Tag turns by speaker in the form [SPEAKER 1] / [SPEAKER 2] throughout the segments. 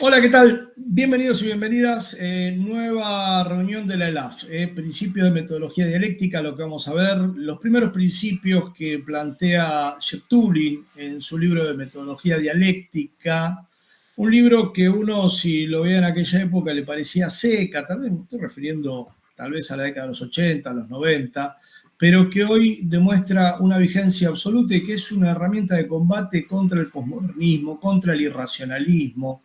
[SPEAKER 1] Hola, ¿qué tal? Bienvenidos y bienvenidas. Nueva reunión de la ELAF, principio de metodología dialéctica, lo que vamos a ver, los primeros principios que plantea Jeff Tullin en su libro de metodología dialéctica, un libro que uno, si lo veía en aquella época, le parecía seca, tal vez me estoy refiriendo tal vez a la década de los 80, a los 90, pero que hoy demuestra una vigencia absoluta y que es una herramienta de combate contra el posmodernismo, contra el irracionalismo,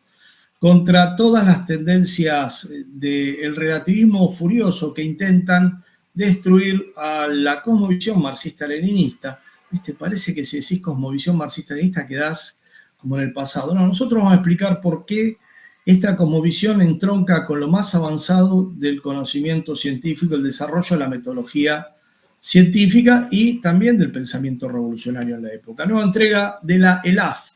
[SPEAKER 1] contra todas las tendencias del relativismo furioso que intentan destruir a la cosmovisión marxista-leninista. ¿Viste? Parece que si decís cosmovisión marxista-leninista quedás como en el pasado. No, nosotros vamos a explicar por qué esta cosmovisión entronca con lo más avanzado del conocimiento científico, el desarrollo de la metodología científica y también del pensamiento revolucionario en la época. Nueva entrega de la ELAF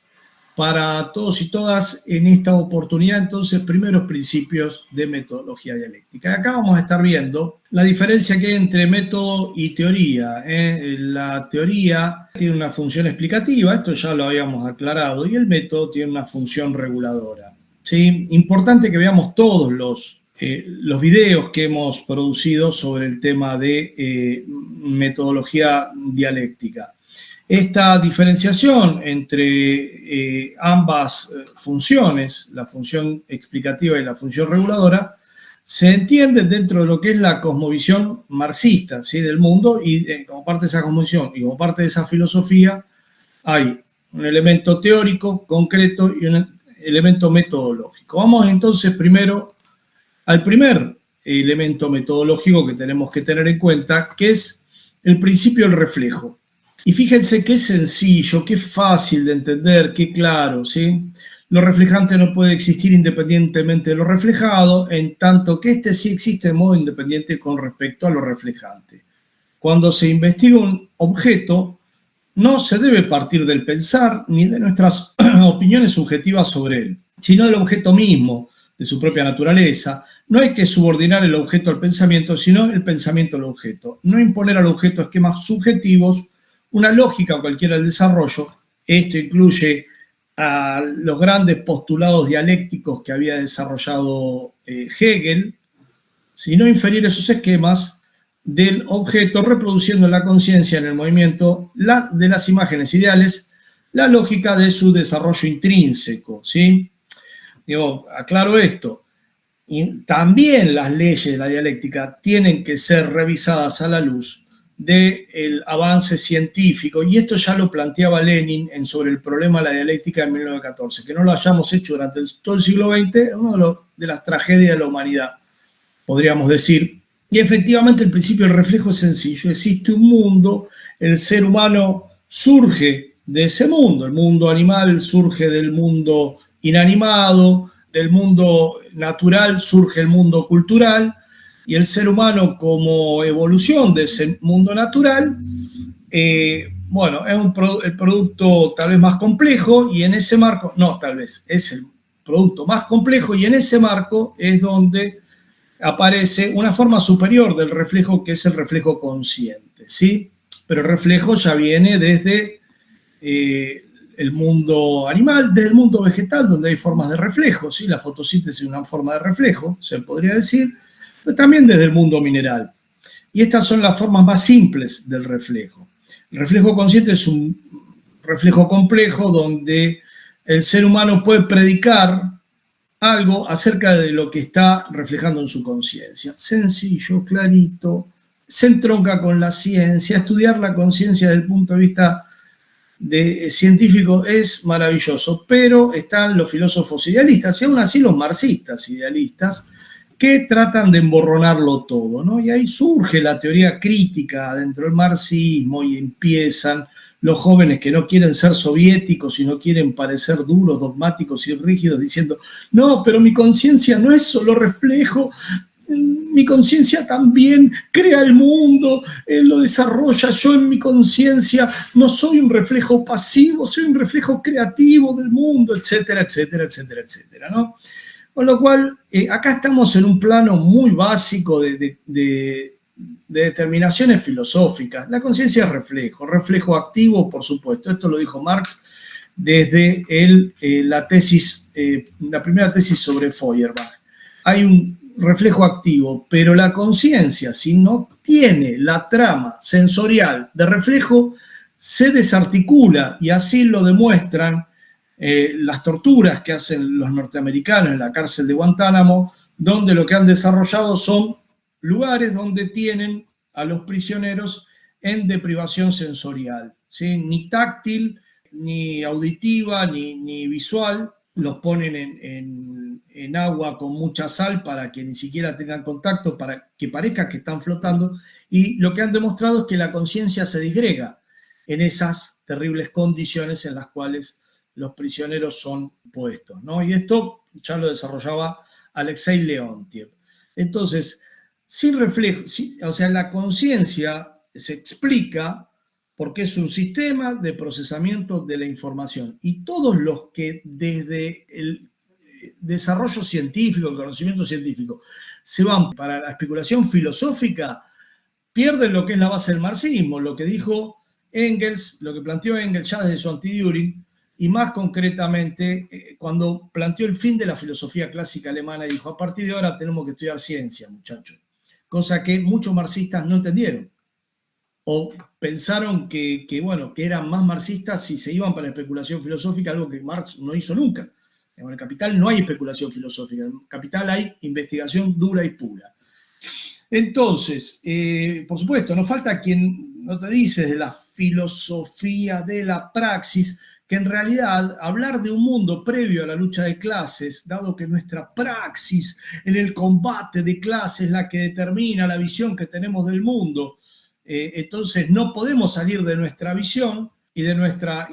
[SPEAKER 1] para todos y todas en esta oportunidad, entonces, primeros principios de metodología dialéctica. Acá vamos a estar viendo la diferencia que hay entre método y teoría. La teoría tiene una función explicativa, esto ya lo habíamos aclarado, y el método tiene una función reguladora. ¿Sí? Importante que veamos todos los videos que hemos producido sobre el tema de metodología dialéctica. Esta diferenciación entre ambas funciones, la función explicativa y la función reguladora, se entiende dentro de lo que es la cosmovisión marxista, ¿sí?, del mundo, y como parte de esa cosmovisión y como parte de esa filosofía hay un elemento teórico, concreto y un elemento metodológico. Vamos entonces primero al primer elemento metodológico que tenemos que tener en cuenta, que es el principio del reflejo. Y fíjense qué sencillo, qué fácil de entender, qué claro, ¿sí? Lo reflejante no puede existir independientemente de lo reflejado, en tanto que este sí existe de modo independiente con respecto a lo reflejante. Cuando se investiga un objeto, no se debe partir del pensar ni de nuestras opiniones subjetivas sobre él, sino del objeto mismo, de su propia naturaleza. No hay que subordinar el objeto al pensamiento, sino el pensamiento al objeto. No imponer al objeto esquemas subjetivos, una lógica o cualquiera del desarrollo. Esto incluye a los grandes postulados dialécticos que había desarrollado Hegel, sino inferir esos esquemas del objeto, reproduciendo en la conciencia, en el movimiento de las imágenes ideales, la lógica de su desarrollo intrínseco, ¿sí? Digo, aclaro esto. Y también las leyes de la dialéctica tienen que ser revisadas a la luz del avance científico, y esto ya lo planteaba Lenin en Sobre el problema de la dialéctica en 1914. Que no lo hayamos hecho durante todo el siglo XX es una de las tragedias de la humanidad, podríamos decir. Y efectivamente el principio del reflejo es sencillo. Existe un mundo, el ser humano surge de ese mundo, el mundo animal surge del mundo inanimado, del mundo natural surge el mundo cultural, y el ser humano como evolución de ese mundo natural, bueno, es el producto tal vez más complejo, y en ese marco, no tal vez, es el producto más complejo, y en ese marco es donde aparece una forma superior del reflejo, que es el reflejo consciente, ¿sí? Pero el reflejo ya viene desde el mundo animal, desde el mundo vegetal, donde hay formas de reflejo, ¿sí? La fotosíntesis es una forma de reflejo, se podría decir, pero también desde el mundo mineral. Y estas son las formas más simples del reflejo. El reflejo consciente es un reflejo complejo donde el ser humano puede predicar algo acerca de lo que está reflejando en su conciencia. Sencillo, clarito, se entronca con la ciencia. Estudiar la conciencia desde el punto de vista científico es maravilloso, pero están los filósofos idealistas, y aún así los marxistas idealistas, que tratan de emborronarlo todo, ¿no? Y ahí surge la teoría crítica dentro del marxismo, y empiezan los jóvenes que no quieren ser soviéticos y no quieren parecer duros, dogmáticos y rígidos, diciendo, no, pero mi conciencia no es solo reflejo, mi conciencia también crea el mundo, lo desarrolla. Yo en mi conciencia no soy un reflejo pasivo, soy un reflejo creativo del mundo, etcétera, etcétera, etcétera, etcétera, ¿no? Con lo cual, acá estamos en un plano muy básico de determinaciones filosóficas. La conciencia es reflejo activo, por supuesto. Esto lo dijo Marx desde la primera tesis sobre Feuerbach. Hay un reflejo activo, pero la conciencia, si no tiene la trama sensorial de reflejo, se desarticula, y así lo demuestran las torturas que hacen los norteamericanos en la cárcel de Guantánamo, donde lo que han desarrollado son lugares donde tienen a los prisioneros en deprivación sensorial, ¿sí? Ni táctil, ni auditiva, ni visual. Los ponen en agua con mucha sal para que ni siquiera tengan contacto, para que parezca que están flotando, y lo que han demostrado es que la conciencia se disgrega en esas terribles condiciones en las cuales los prisioneros son puestos, ¿no? Y esto ya lo desarrollaba Alexei Leontiev. Entonces, sin reflejo, o sea, la conciencia se explica porque es un sistema de procesamiento de la información. Y todos los que desde el desarrollo científico, el conocimiento científico, se van para la especulación filosófica, pierden lo que es la base del marxismo, lo que dijo Engels, lo que planteó Engels ya desde su anti-Düring, y más concretamente cuando planteó el fin de la filosofía clásica alemana y dijo: a partir de ahora tenemos que estudiar ciencia, muchachos. Cosa que muchos marxistas no entendieron. O pensaron que eran más marxistas si se iban para la especulación filosófica, algo que Marx no hizo nunca. En el Capital no hay especulación filosófica, en el Capital hay investigación dura y pura. Entonces, por supuesto, no falta quien no te dice de la filosofía de la praxis, que en realidad hablar de un mundo previo a la lucha de clases, dado que nuestra praxis en el combate de clases es la que determina la visión que tenemos del mundo, entonces no podemos salir de nuestra visión y de nuestra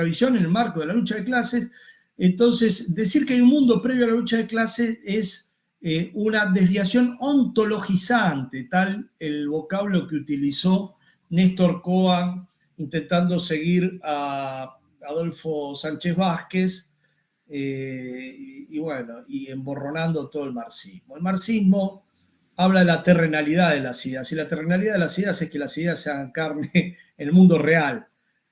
[SPEAKER 1] visión en el marco de la lucha de clases. Entonces, decir que hay un mundo previo a la lucha de clases es una desviación ontologizante, tal el vocablo que utilizó Néstor Cohen intentando seguir a Adolfo Sánchez Vázquez, y emborronando todo el marxismo. El marxismo habla de la terrenalidad de las ideas, y la terrenalidad de las ideas es que las ideas se hagan carne en el mundo real,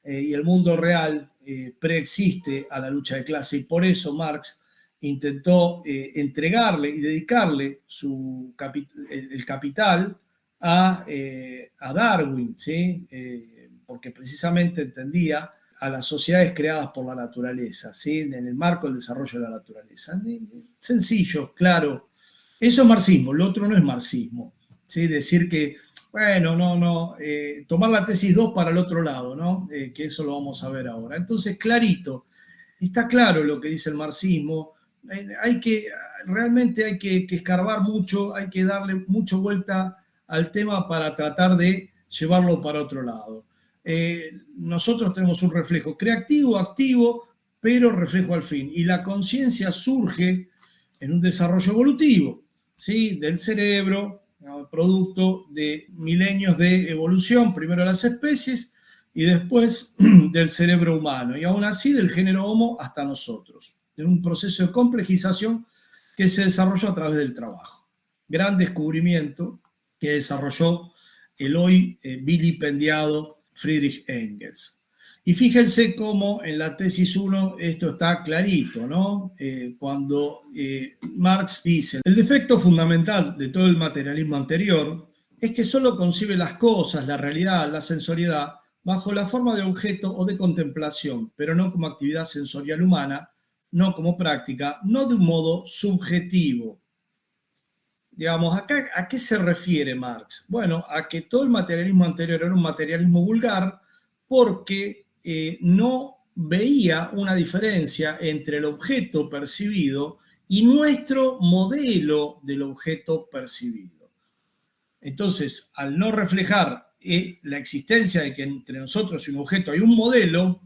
[SPEAKER 1] y el mundo real preexiste a la lucha de clase, y por eso Marx intentó entregarle y dedicarle el Capital a Darwin, ¿sí? Porque precisamente entendía a las sociedades creadas por la naturaleza, ¿sí? En el marco del desarrollo de la naturaleza. Sencillo, claro. Eso es marxismo, lo otro no es marxismo, ¿sí? Decir que, tomar la tesis 2 para el otro lado, ¿no? Que eso lo vamos a ver ahora. Entonces, clarito, está claro lo que dice el marxismo. Realmente hay que escarbar mucho, hay que darle mucha vuelta al tema para tratar de llevarlo para otro lado. Nosotros tenemos un reflejo creativo, activo, pero reflejo al fin. Y la conciencia surge en un desarrollo evolutivo, ¿sí? Del cerebro, producto de milenios de evolución, primero de las especies y después del cerebro humano, y aún así del género Homo hasta nosotros, en un proceso de complejización que se desarrolló a través del trabajo. Gran descubrimiento que desarrolló el hoy vilipendiado Friedrich Engels. Y fíjense cómo en la tesis 1 esto está clarito, ¿no? Cuando Marx dice: el defecto fundamental de todo el materialismo anterior es que solo concibe las cosas, la realidad, la sensoriedad, bajo la forma de objeto o de contemplación, pero no como actividad sensorial humana, no como práctica, no de un modo subjetivo. Digamos, acá, ¿a qué se refiere Marx? Bueno, a que todo el materialismo anterior era un materialismo vulgar porque no veía una diferencia entre el objeto percibido y nuestro modelo del objeto percibido. Entonces, al no reflejar la existencia de que entre nosotros y un objeto hay un modelo,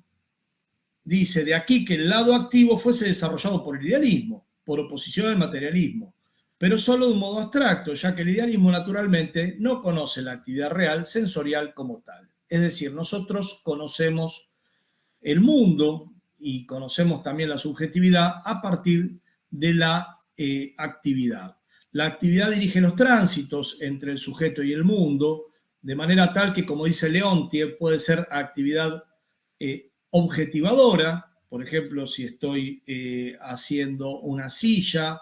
[SPEAKER 1] dice de aquí que el lado activo fuese desarrollado por el idealismo, por oposición al materialismo, pero solo de un modo abstracto, ya que el idealismo naturalmente no conoce la actividad real sensorial como tal. Es decir, nosotros conocemos el mundo y conocemos también la subjetividad a partir de la actividad. La actividad dirige los tránsitos entre el sujeto y el mundo, de manera tal que, como dice Leontiev, puede ser actividad objetivadora, por ejemplo, si estoy haciendo una silla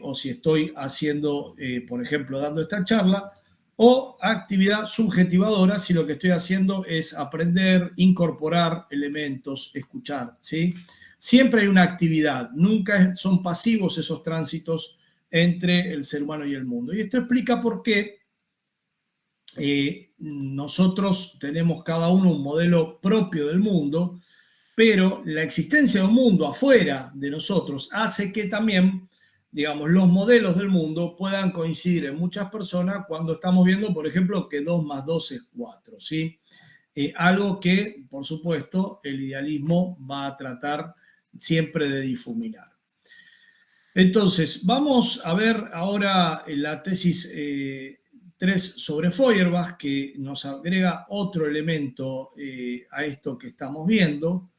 [SPEAKER 1] o si estoy haciendo, por ejemplo, dando esta charla, o actividad subjetivadora si lo que estoy haciendo es aprender, incorporar elementos, escuchar, ¿sí? Siempre hay una actividad, nunca son pasivos esos tránsitos entre el ser humano y el mundo. Y esto explica por qué nosotros tenemos cada uno un modelo propio del mundo, pero la existencia de un mundo afuera de nosotros hace que también, digamos, los modelos del mundo puedan coincidir en muchas personas cuando estamos viendo, por ejemplo, que 2 más 2 es 4, ¿sí? Algo que, por supuesto, el idealismo va a tratar siempre de difuminar. Entonces, vamos a ver ahora la tesis 3 sobre Feuerbach, que nos agrega otro elemento a esto que estamos viendo,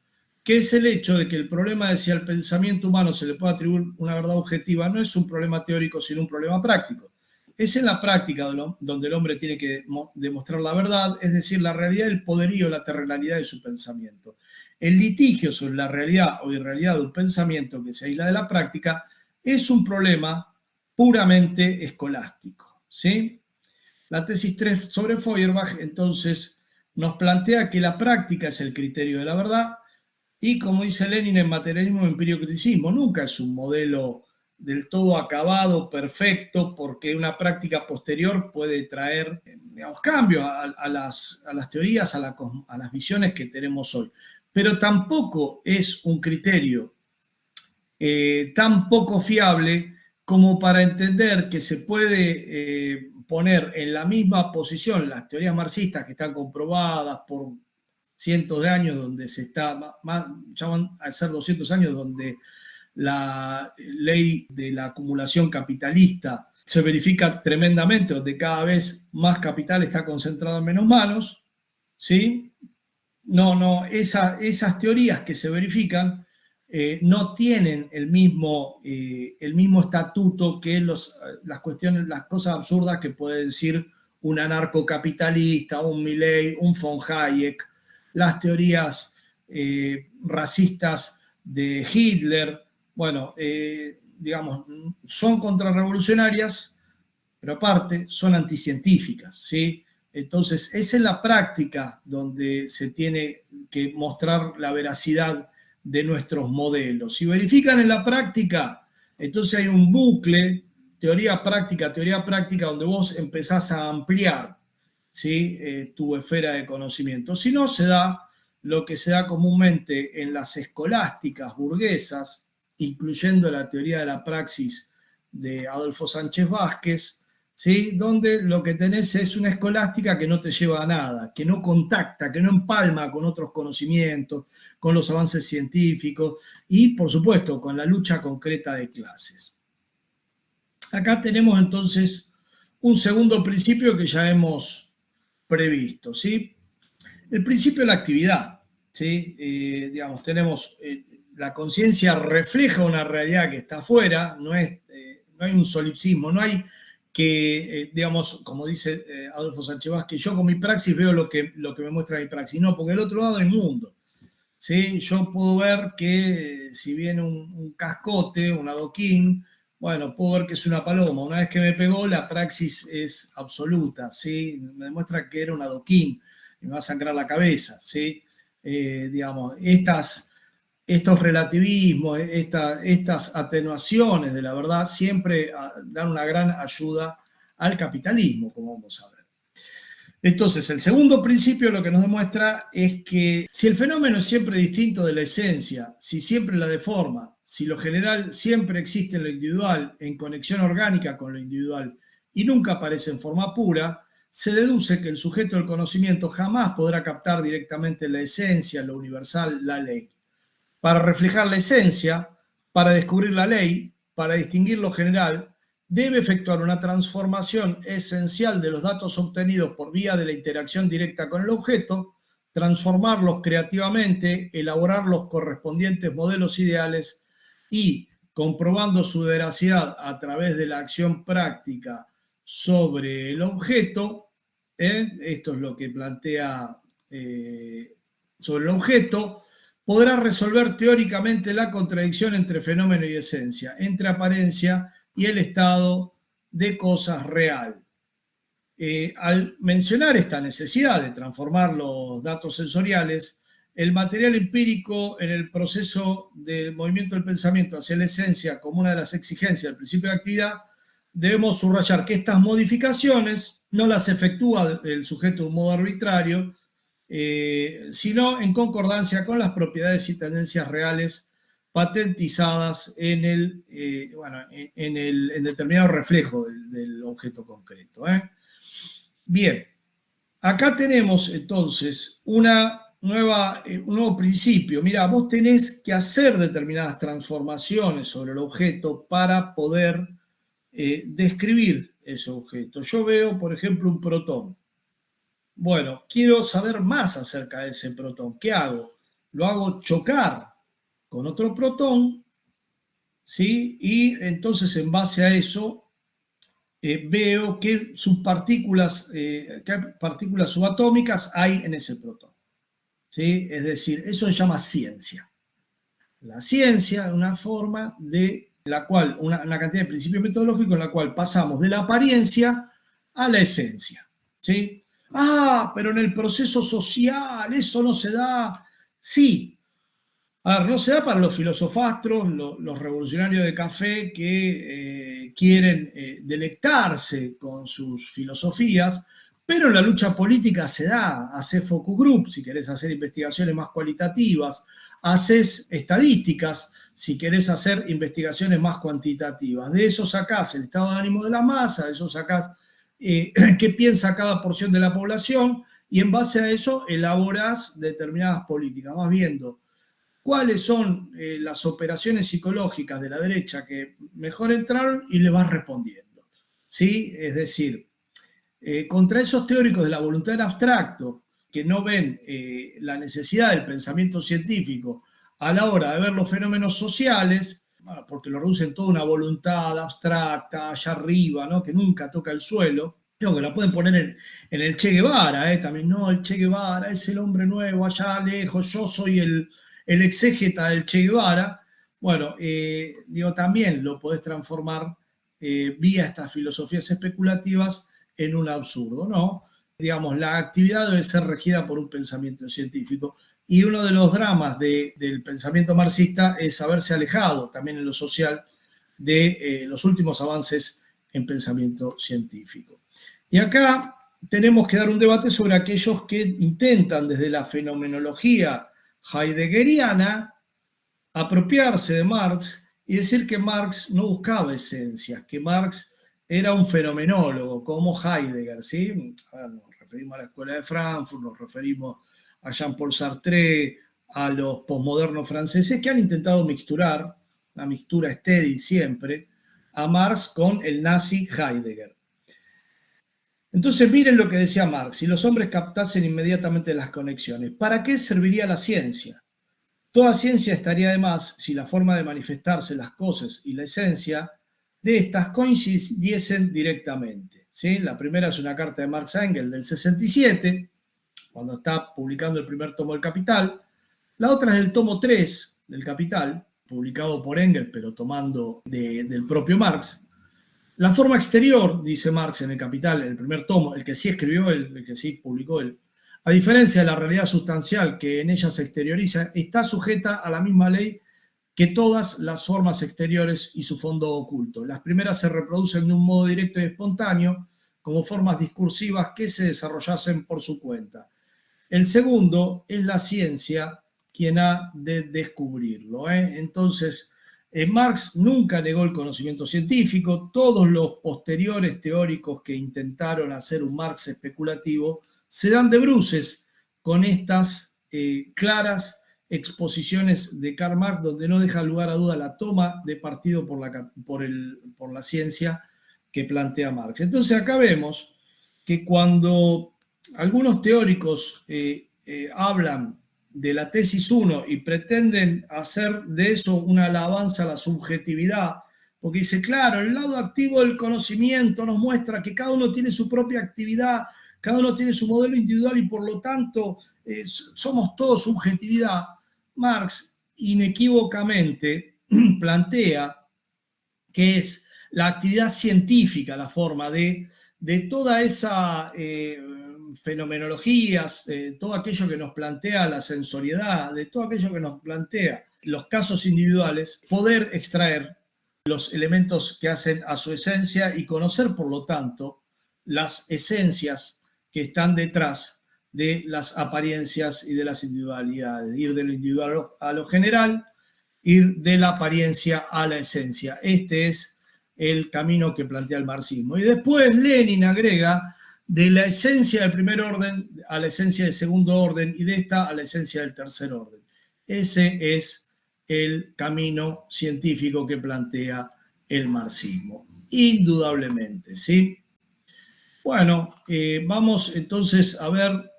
[SPEAKER 1] que es el hecho de que el problema de si al pensamiento humano se le puede atribuir una verdad objetiva no es un problema teórico, sino un problema práctico. Es en la práctica donde el hombre tiene que demostrar la verdad, es decir, la realidad, el poderío, la terrenalidad de su pensamiento. El litigio sobre la realidad o irrealidad de un pensamiento que se aísla de la práctica es un problema puramente escolástico, ¿sí? La tesis 3 sobre Feuerbach, entonces, nos plantea que la práctica es el criterio de la verdad y, como dice Lenin en Materialismo y Empiriocriticismo, nunca es un modelo del todo acabado, perfecto, porque una práctica posterior puede traer, digamos, cambios a las teorías, a las visiones que tenemos hoy. Pero tampoco es un criterio tan poco fiable como para entender que se puede poner en la misma posición las teorías marxistas que están comprobadas por cientos de años, donde se está, ya van a ser 200 años, donde la ley de la acumulación capitalista se verifica tremendamente, donde cada vez más capital está concentrado en menos manos, ¿sí? Esas teorías que se verifican no tienen el mismo estatuto que las cuestiones, las cosas absurdas que puede decir un anarcocapitalista, un Milley, un von Hayek, las teorías racistas de Hitler. Bueno, digamos, son contrarrevolucionarias, pero aparte son anticientíficas, ¿sí? Entonces, es en la práctica donde se tiene que mostrar la veracidad de nuestros modelos. Si verifican en la práctica, entonces hay un bucle, teoría práctica, donde vos empezás a ampliar, ¿sí? Tu esfera de conocimiento. Si no, se da lo que se da comúnmente en las escolásticas burguesas, incluyendo la teoría de la praxis de Adolfo Sánchez Vázquez, ¿sí? Donde lo que tenés es una escolástica que no te lleva a nada, que no contacta, que no empalma con otros conocimientos, con los avances científicos y, por supuesto, con la lucha concreta de clases. Acá tenemos entonces un segundo principio que ya hemos previsto, ¿sí? El principio de la actividad, ¿sí? Digamos, tenemos la conciencia refleja una realidad que está afuera, no hay un solipsismo, no hay que, digamos, como dice Adolfo Sánchez Vázquez, yo con mi praxis veo lo que me muestra mi praxis. No, porque del otro lado hay mundo. ¿Sí? Yo puedo ver que si viene un cascote, un adoquín, bueno, puedo ver que es una paloma. Una vez que me pegó, la praxis es absoluta, ¿sí? Me demuestra que era un adoquín y me va a sangrar la cabeza, ¿sí? Digamos, estos relativismos, estas atenuaciones de la verdad siempre dan una gran ayuda al capitalismo, como vamos a ver. Entonces, el segundo principio lo que nos demuestra es que si el fenómeno es siempre distinto de la esencia, si siempre la deforma, si lo general siempre existe en lo individual, en conexión orgánica con lo individual y nunca aparece en forma pura, se deduce que el sujeto del conocimiento jamás podrá captar directamente la esencia, lo universal, la ley. Para reflejar la esencia, para descubrir la ley, para distinguir lo general, debe efectuar una transformación esencial de los datos obtenidos por vía de la interacción directa con el objeto, transformarlos creativamente, elaborar los correspondientes modelos ideales y, comprobando su veracidad a través de la acción práctica sobre el objeto, esto es lo que plantea sobre el objeto, podrá resolver teóricamente la contradicción entre fenómeno y esencia, entre apariencia y el estado de cosas real. Al mencionar esta necesidad de transformar los datos sensoriales, el material empírico en el proceso del movimiento del pensamiento hacia la esencia como una de las exigencias del principio de actividad, debemos subrayar que estas modificaciones no las efectúa el sujeto de un modo arbitrario, sino en concordancia con las propiedades y tendencias reales patentizadas en determinado reflejo del objeto concreto. Bien, acá tenemos entonces un nuevo principio. Mira, vos tenés que hacer determinadas transformaciones sobre el objeto para poder describir ese objeto. Yo veo, por ejemplo, un protón. Bueno, quiero saber más acerca de ese protón. ¿Qué hago? Lo hago chocar con otro protón, ¿sí? Y entonces en base a eso veo qué qué partículas subatómicas hay en ese protón, ¿sí? Es decir, eso se llama ciencia. La ciencia es una forma de la cual, una cantidad de principios metodológicos en la cual pasamos de la apariencia a la esencia, ¿sí? Ah, pero en el proceso social eso no se da. Sí. A ver, no se da para los filosofastros, los revolucionarios de café que quieren delectarse con sus filosofías, pero en la lucha política se da. Haces focus group si querés hacer investigaciones más cualitativas, haces estadísticas si querés hacer investigaciones más cuantitativas. De eso sacás el estado de ánimo de la masa, de eso sacás qué piensa cada porción de la población, y en base a eso elaborás determinadas políticas. Vas viendo cuáles son las operaciones psicológicas de la derecha que mejor entraron y le vas respondiendo, ¿sí? Es decir, contra esos teóricos de la voluntad en abstracto que no ven la necesidad del pensamiento científico a la hora de ver los fenómenos sociales, bueno, porque lo reducen toda una voluntad abstracta allá arriba, ¿no? Que nunca toca el suelo. Digo, que la pueden poner en el Che Guevara, también, no, el Che Guevara es el hombre nuevo allá lejos, yo soy el exégeta del Che Guevara. Bueno, digo, también lo podés transformar vía estas filosofías especulativas en un absurdo, ¿no? Digamos, la actividad debe ser regida por un pensamiento científico. Y uno de los dramas del pensamiento marxista es haberse alejado también en lo social de los últimos avances en pensamiento científico. Y acá tenemos que dar un debate sobre aquellos que intentan desde la fenomenología heideggeriana apropiarse de Marx y decir que Marx no buscaba esencias, que Marx era un fenomenólogo como Heidegger, ¿sí? Nos referimos a la Escuela de Frankfurt, nos referimos a Jean-Paul Sartre, a los posmodernos franceses que han intentado mixturar, una mixtura estéril siempre, a Marx con el nazi Heidegger. Entonces miren lo que decía Marx: si los hombres captasen inmediatamente las conexiones, ¿para qué serviría la ciencia? Toda ciencia estaría de más si la forma de manifestarse las cosas y la esencia de estas coincidiesen directamente, ¿sí? La primera es una carta de Marx a Engels del 67, cuando está publicando el primer tomo del Capital. La otra es del tomo 3 del Capital, publicado por Engels, pero tomando del propio Marx. La forma exterior, dice Marx en el Capital, el primer tomo, el que sí escribió él, el que sí publicó él, a diferencia de la realidad sustancial que en ella se exterioriza, está sujeta a la misma ley que todas las formas exteriores y su fondo oculto. Las primeras se reproducen de un modo directo y espontáneo, como formas discursivas que se desarrollasen por su cuenta. El segundo es la ciencia quien ha de descubrirlo. Entonces, Marx nunca negó el conocimiento científico. Todos los posteriores teóricos que intentaron hacer un Marx especulativo se dan de bruces con estas claras exposiciones de Karl Marx, donde no deja lugar a duda la toma de partido por la ciencia que plantea Marx. Entonces acá vemos que cuando algunos teóricos hablan de la tesis 1 y pretenden hacer de eso una alabanza a la subjetividad, porque dice, claro, el lado activo del conocimiento nos muestra que cada uno tiene su propia actividad, cada uno tiene su modelo individual y por lo tanto somos todos subjetividad. Marx inequívocamente plantea que es la actividad científica, la forma de toda esa fenomenologías, todo aquello que nos plantea la sensoriedad, de todo aquello que nos plantea los casos individuales, poder extraer los elementos que hacen a su esencia y conocer, por lo tanto, las esencias que están detrás de las apariencias y de las individualidades, ir de lo individual a lo general, ir de la apariencia a la esencia. Este es el camino que plantea el marxismo. Y después Lenin agrega de la esencia del primer orden a la esencia del segundo orden y de esta a la esencia del tercer orden. Ese es el camino científico que plantea el marxismo, indudablemente, ¿sí? Bueno, vamos entonces a ver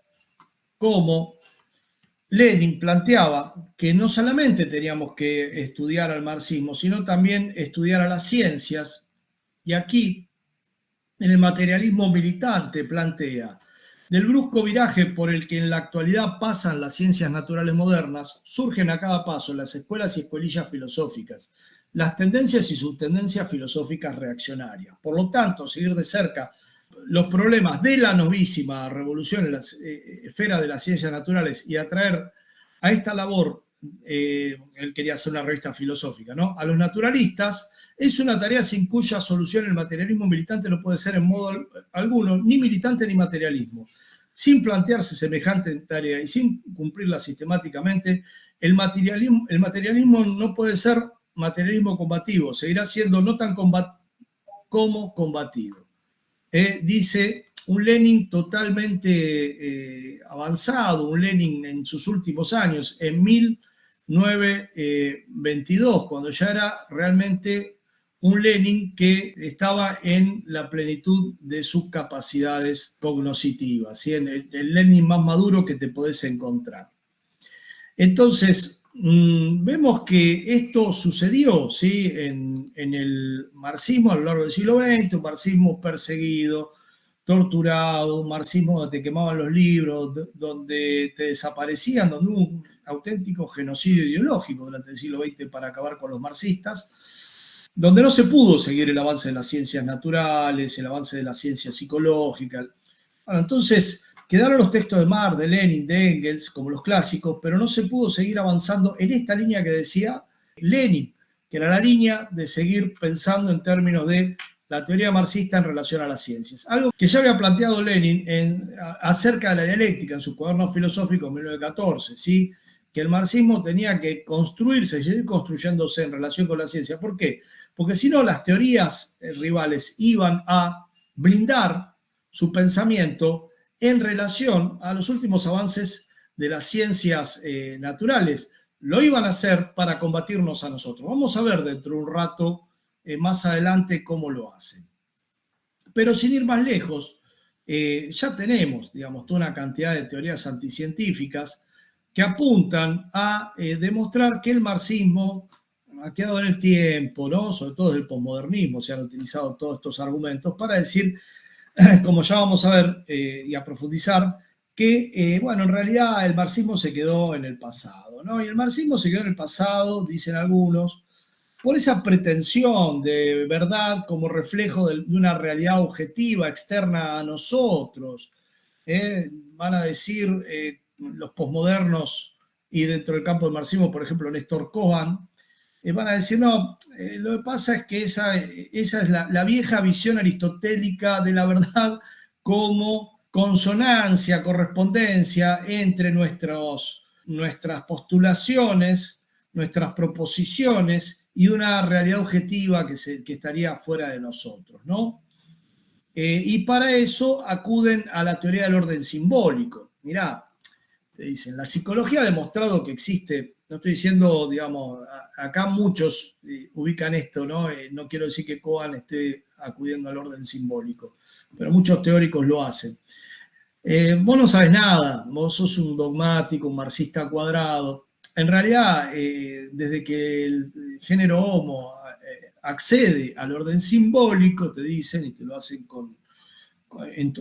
[SPEAKER 1] cómo Lenin planteaba que no solamente teníamos que estudiar al marxismo, sino también estudiar a las ciencias, y aquí, en el materialismo militante, plantea: del brusco viraje por el que en la actualidad pasan las ciencias naturales modernas, surgen a cada paso las escuelas y escuelillas filosóficas, las tendencias y subtendencias filosóficas reaccionarias. Por lo tanto, seguir de cerca los problemas de la novísima revolución en la esfera de las ciencias naturales y atraer a esta labor, él quería hacer una revista filosófica, ¿no?, a los naturalistas, es una tarea sin cuya solución el materialismo militante no puede ser en modo alguno ni militante ni materialismo. Sin plantearse semejante tarea y sin cumplirla sistemáticamente, el materialismo no puede ser materialismo combativo, seguirá siendo no tan como combatido. Dice un Lenin totalmente avanzado, un Lenin en sus últimos años, en 1922, cuando ya era realmente un Lenin que estaba en la plenitud de sus capacidades cognoscitivas, ¿sí? En el Lenin más maduro que te podés encontrar. Entonces, vemos que esto sucedió, ¿sí?, en el marxismo a lo largo del siglo XX, un marxismo perseguido, torturado, un marxismo donde te quemaban los libros, donde te desaparecían, donde hubo un auténtico genocidio ideológico durante el siglo XX para acabar con los marxistas, donde no se pudo seguir el avance de las ciencias naturales, el avance de la ciencia psicológica. Bueno, entonces quedaron los textos de Marx, de Lenin, de Engels, como los clásicos, pero no se pudo seguir avanzando en esta línea que decía Lenin, que era la línea de seguir pensando en términos de la teoría marxista en relación a las ciencias. Algo que ya había planteado Lenin acerca de la dialéctica en su cuaderno filosófico en 1914, ¿sí?, que el marxismo tenía que construirse y seguir construyéndose en relación con la ciencia. ¿Por qué? Porque si no, las teorías rivales iban a blindar su pensamiento en relación a los últimos avances de las ciencias naturales. Lo iban a hacer para combatirnos a nosotros. Vamos a ver dentro de un rato, más adelante, cómo lo hacen. Pero sin ir más lejos, ya tenemos, digamos, toda una cantidad de teorías anticientíficas que apuntan a demostrar que el marxismo ha quedado en el tiempo, ¿no?, sobre todo desde el posmodernismo se han utilizado todos estos argumentos para decir, como ya vamos a ver y a profundizar, que, bueno, en realidad el marxismo se quedó en el pasado, ¿no? Y el marxismo se quedó en el pasado, dicen algunos, por esa pretensión de verdad como reflejo de una realidad objetiva externa a nosotros. Van a decir los posmodernos y dentro del campo del marxismo, por ejemplo, Néstor Cohen, van a decir, no, lo que pasa es que esa es la vieja visión aristotélica de la verdad como consonancia, correspondencia entre nuestras postulaciones, nuestras proposiciones y una realidad objetiva que estaría fuera de nosotros, ¿no? Y para eso acuden a la teoría del orden simbólico. Mirá, te dicen, la psicología ha demostrado que existe, no estoy diciendo, digamos, acá muchos ubican esto, ¿no? No quiero decir que Cohen esté acudiendo al orden simbólico, pero muchos teóricos lo hacen. Vos no sabes nada, vos sos un dogmático, un marxista cuadrado. En realidad, desde que el género Homo accede al orden simbólico, te dicen, y te lo hacen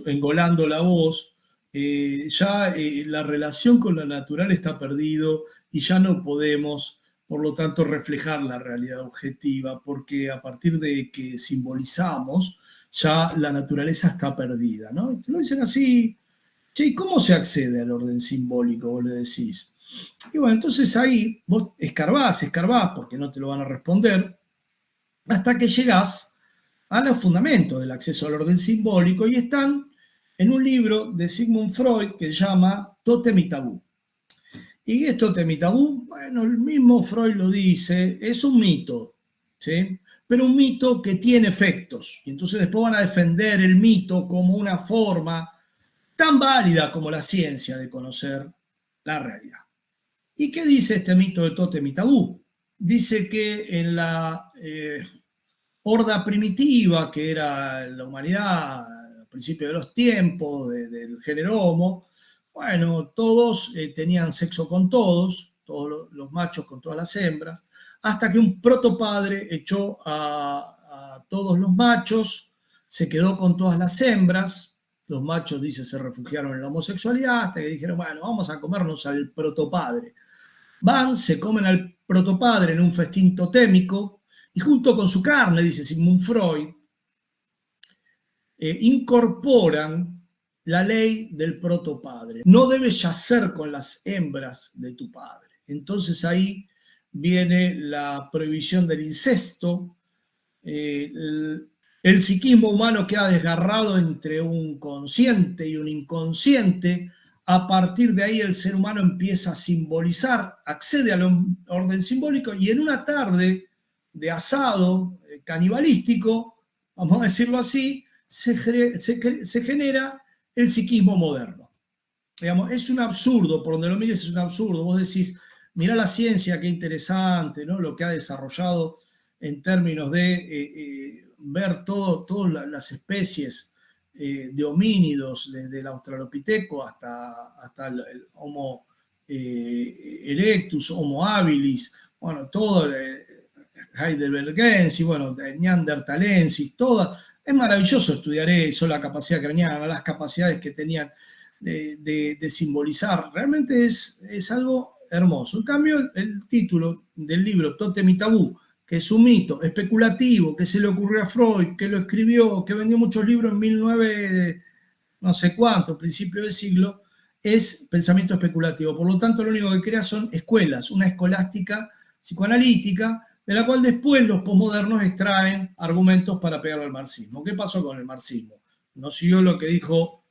[SPEAKER 1] engolando la voz, ya la relación con lo natural está perdido y ya no podemos, por lo tanto, reflejar la realidad objetiva, porque a partir de que simbolizamos, ya la naturaleza está perdida, ¿no? Te lo dicen así. Che, ¿y cómo se accede al orden simbólico? Vos le decís. Y bueno, entonces ahí vos escarbás, porque no te lo van a responder, hasta que llegás a los fundamentos del acceso al orden simbólico y están en un libro de Sigmund Freud que se llama Tótem y Tabú. ¿Y qué es Tótem y Tabú? Bueno, el mismo Freud lo dice, es un mito, ¿sí? Pero un mito que tiene efectos. Y entonces después van a defender el mito como una forma tan válida como la ciencia de conocer la realidad. ¿Y qué dice este mito de Tótem y Tabú? Dice que en la horda primitiva, que era la humanidad al principio de los tiempos, del género Homo, bueno, todos tenían sexo con todos los machos con todas las hembras, hasta que un protopadre echó a todos los machos, se quedó con todas las hembras, los machos, dice, se refugiaron en la homosexualidad, hasta que dijeron, bueno, vamos a comernos al protopadre. Van, se comen al protopadre en un festín totémico, y junto con su carne, dice Sigmund Freud, incorporan la ley del protopadre. No debes yacer con las hembras de tu padre. Entonces ahí viene la prohibición del incesto, el psiquismo humano queda desgarrado entre un consciente y un inconsciente. A partir de ahí el ser humano empieza a simbolizar, accede al orden simbólico y en una tarde de asado canibalístico, vamos a decirlo así, se genera el psiquismo moderno. Digamos, es un absurdo, por donde lo mires es un absurdo. Vos decís, mirá la ciencia, qué interesante, ¿no? Lo que ha desarrollado en términos de ver todas las especies de homínidos, desde el Australopiteco hasta el Homo erectus, Homo habilis, bueno, todo heidelbergensis, bueno, neandertalensis, toda. Es maravilloso estudiar eso, la capacidad craneana, las capacidades que tenían de simbolizar. Realmente es algo hermoso. En cambio, el título del libro, Tótem y Tabú, que es un mito especulativo, que se le ocurrió a Freud, que lo escribió, que vendió muchos libros en 1900, no sé cuánto, principio del siglo, es pensamiento especulativo. Por lo tanto, lo único que crea son escuelas, una escolástica psicoanalítica, de la cual después los posmodernos extraen argumentos para pegarle al marxismo. ¿Qué pasó con el marxismo? No siguió lo que dijo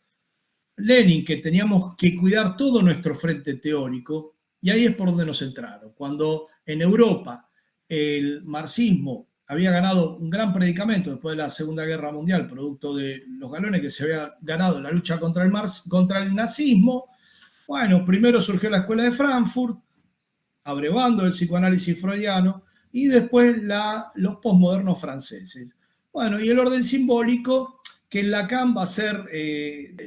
[SPEAKER 1] Lenin, que teníamos que cuidar todo nuestro frente teórico, y ahí es por donde nos entraron. Cuando en Europa el marxismo había ganado un gran predicamento después de la Segunda Guerra Mundial, producto de los galones que se había ganado en la lucha contra el nazismo, bueno, primero surgió la Escuela de Frankfurt, abrevando el psicoanálisis freudiano, y después los posmodernos franceses. Bueno, y el orden simbólico, que en Lacan va a ser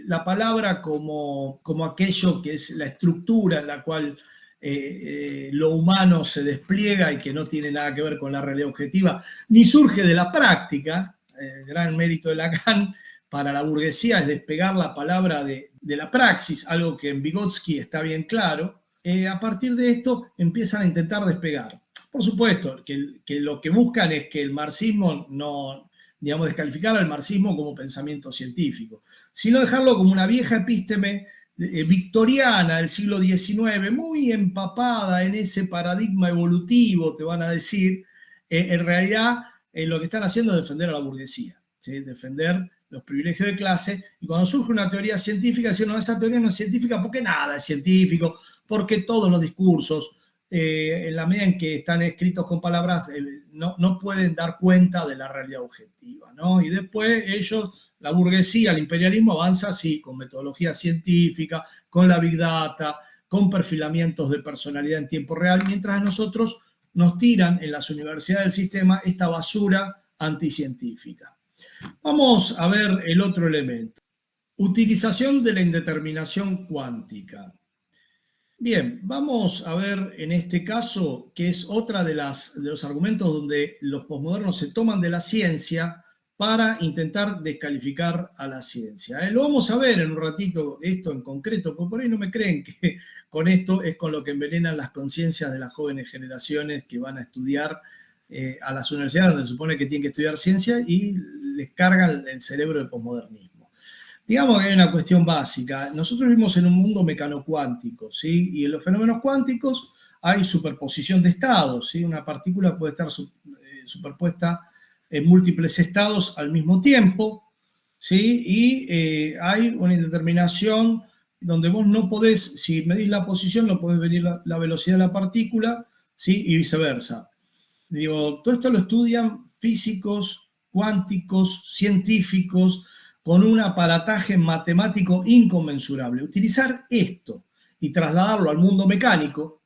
[SPEAKER 1] la palabra como aquello que es la estructura en la cual lo humano se despliega y que no tiene nada que ver con la realidad objetiva, ni surge de la práctica. El gran mérito de Lacan para la burguesía es despegar la palabra de la praxis, algo que en Vygotsky está bien claro. A partir de esto empiezan a intentar despegar. Por supuesto, que lo que buscan es que el marxismo no, digamos, descalificar al marxismo como pensamiento científico, sino dejarlo como una vieja epísteme victoriana del siglo XIX, muy empapada en ese paradigma evolutivo, te van a decir. En realidad lo que están haciendo es defender a la burguesía, ¿sí? Defender los privilegios de clase, y cuando surge una teoría científica, decir, no, esa teoría no es científica porque nada es científico, porque todos los discursos, en la medida en que están escritos con palabras, no pueden dar cuenta de la realidad objetiva, ¿no? Y después ellos, la burguesía, el imperialismo avanza así, con metodología científica, con la big data, con perfilamientos de personalidad en tiempo real, mientras a nosotros nos tiran en las universidades del sistema esta basura anticientífica. Vamos a ver el otro elemento. Utilización de la indeterminación cuántica. Bien, vamos a ver en este caso, que es otra de los argumentos donde los posmodernos se toman de la ciencia para intentar descalificar a la ciencia. Lo vamos a ver en un ratito, esto en concreto, porque por ahí no me creen que con esto es con lo que envenenan las conciencias de las jóvenes generaciones que van a estudiar a las universidades, donde se supone que tienen que estudiar ciencia, y les cargan el cerebro de posmodernismo. Digamos que hay una cuestión básica. Nosotros vivimos en un mundo mecanocuántico, ¿sí? Y en los fenómenos cuánticos hay superposición de estados, ¿sí? Una partícula puede estar superpuesta en múltiples estados al mismo tiempo, ¿sí? Y hay una indeterminación donde vos no podés, si medís la posición, no podés medir la velocidad de la partícula, ¿sí? Y viceversa. Digo, todo esto lo estudian físicos, cuánticos, científicos, con un aparataje matemático inconmensurable. Utilizar esto y trasladarlo al mundo mecánico,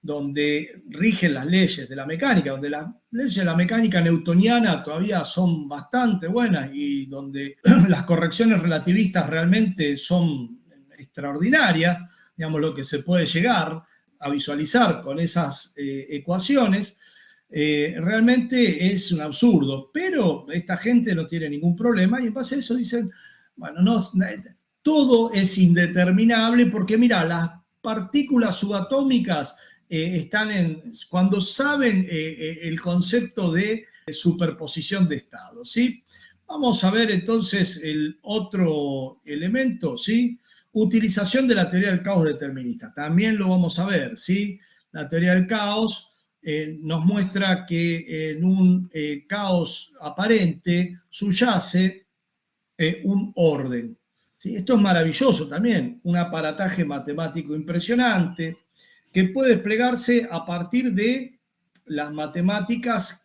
[SPEAKER 1] donde rigen las leyes de la mecánica, donde las leyes de la mecánica newtoniana todavía son bastante buenas y donde las correcciones relativistas realmente son extraordinarias, digamos, lo que se puede llegar a visualizar con esas ecuaciones, realmente es un absurdo. Pero esta gente no tiene ningún problema y en base a eso dicen, bueno, no, todo es indeterminable porque mira, las partículas subatómicas cuando saben el concepto de superposición de estados, ¿sí? Vamos a ver entonces el otro elemento, ¿sí? Utilización de la teoría del caos determinista. También lo vamos a ver, ¿sí? La teoría del caos nos muestra que en un caos aparente subyace un orden, ¿sí? Esto es maravilloso también, un aparataje matemático impresionante que puede desplegarse a partir de las matemáticas,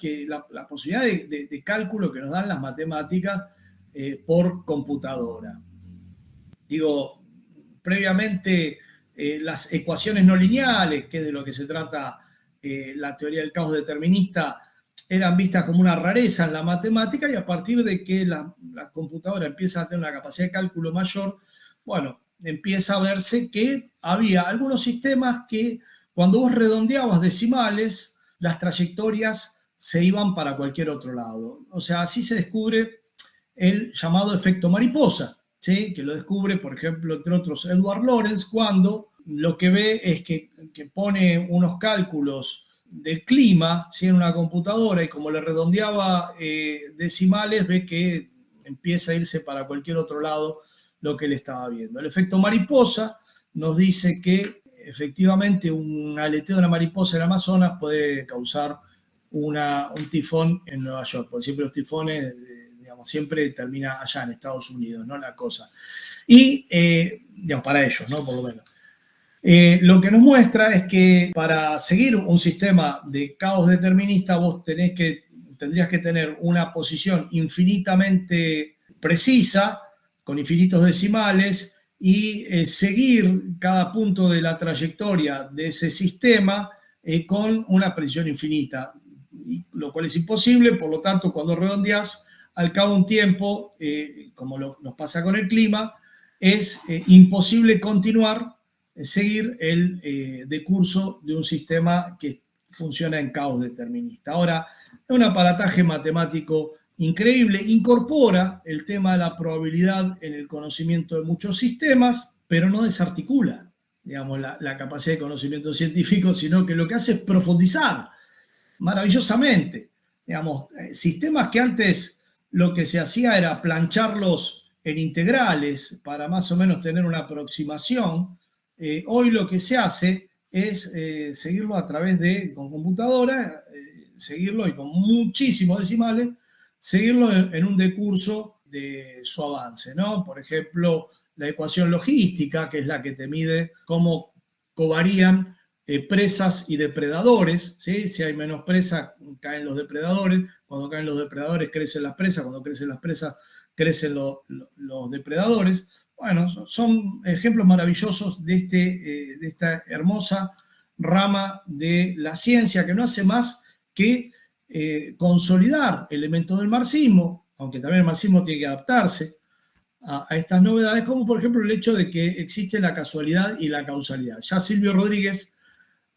[SPEAKER 1] la posibilidad de cálculo que nos dan las matemáticas por computadora. Digo, previamente las ecuaciones no lineales, que es de lo que se trata la teoría del caos determinista, eran vistas como una rareza en la matemática, y a partir de que la computadora empieza a tener una capacidad de cálculo mayor, bueno, empieza a verse que había algunos sistemas que cuando vos redondeabas decimales, las trayectorias se iban para cualquier otro lado. O sea, así se descubre el llamado efecto mariposa, ¿sí? Que lo descubre, por ejemplo, entre otros, Edward Lorenz, cuando lo que ve es que pone unos cálculos del clima, ¿sí? En una computadora, y como le redondeaba decimales, ve que empieza a irse para cualquier otro lado lo que él estaba viendo. El efecto mariposa nos dice que efectivamente un aleteo de una mariposa en Amazonas puede causar un tifón en Nueva York, porque siempre los tifones, digamos, siempre termina allá en Estados Unidos, ¿no? La cosa. Y, digamos, para ellos, ¿no? Por lo menos. Lo que nos muestra es que para seguir un sistema de caos determinista vos tendrías que tener una posición infinitamente precisa, con infinitos decimales, y seguir cada punto de la trayectoria de ese sistema con una precisión infinita, lo cual es imposible. Por lo tanto, cuando redondeás, al cabo de un tiempo, como nos pasa con el clima, es imposible seguir el decurso de un sistema que funciona en caos determinista. Ahora, es un aparataje matemático increíble, incorpora el tema de la probabilidad en el conocimiento de muchos sistemas, pero no desarticula, digamos, la capacidad de conocimiento científico, sino que lo que hace es profundizar maravillosamente. Digamos, sistemas que antes lo que se hacía era plancharlos en integrales para más o menos tener una aproximación. Hoy lo que se hace es seguirlo a través con computadora, seguirlo y con muchísimos decimales, seguirlo en un decurso de su avance, ¿no? Por ejemplo, la ecuación logística, que es la que te mide cómo covarían presas y depredadores, ¿sí? Si hay menos presas, caen los depredadores. Cuando caen los depredadores, crecen las presas. Cuando crecen las presas, crecen los depredadores. Bueno, son ejemplos maravillosos de esta hermosa rama de la ciencia, que no hace más que consolidar elementos del marxismo, aunque también el marxismo tiene que adaptarse a estas novedades, como por ejemplo el hecho de que existe la casualidad y la causalidad. Ya Silvio Rodríguez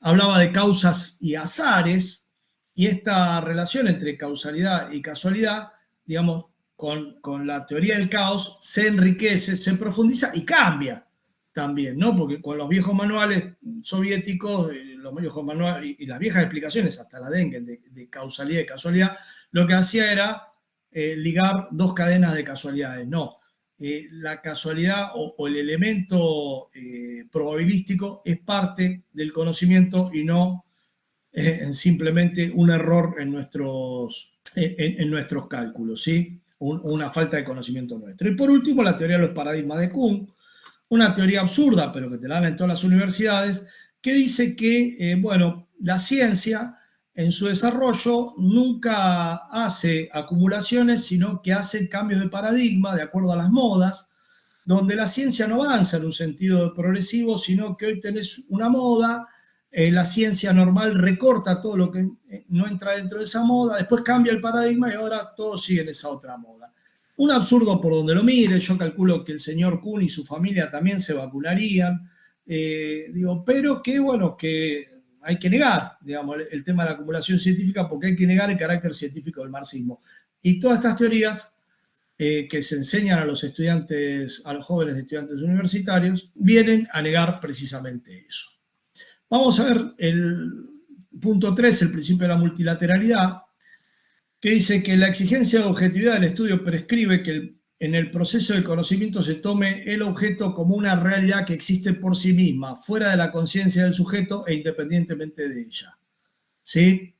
[SPEAKER 1] hablaba de causas y azares, y esta relación entre causalidad y casualidad digamos, con la teoría del caos, se enriquece, se profundiza y cambia también, ¿no? Porque con los viejos manuales soviéticos, los viejos manuales y las viejas explicaciones, hasta la Dengue, de causalidad y casualidad, lo que hacía era ligar dos cadenas de casualidades. No, la casualidad o el elemento probabilístico es parte del conocimiento y no simplemente un error en nuestros cálculos, ¿sí? Una falta de conocimiento nuestro. Y por último, la teoría de los paradigmas de Kuhn, una teoría absurda, pero que te la dan en todas las universidades, que dice que, bueno, la ciencia en su desarrollo nunca hace acumulaciones, sino que hace cambios de paradigma de acuerdo a las modas, donde la ciencia no avanza en un sentido progresivo, sino que hoy tenés una moda, la ciencia normal recorta todo lo que no entra dentro de esa moda, después cambia el paradigma y ahora todos siguen esa otra moda. Un absurdo por donde lo mire, yo calculo que el señor Kuhn y su familia también se vacunarían, pero que bueno, que hay que negar, digamos, el tema de la acumulación científica porque hay que negar el carácter científico del marxismo. Y todas estas teorías que se enseñan a los estudiantes, a los jóvenes estudiantes universitarios, vienen a negar precisamente eso. Vamos a ver el punto 3, el principio de la multilateralidad, que dice que la exigencia de objetividad del estudio prescribe que en el proceso de conocimiento se tome el objeto como una realidad que existe por sí misma, fuera de la conciencia del sujeto e independientemente de ella. ¿Sí?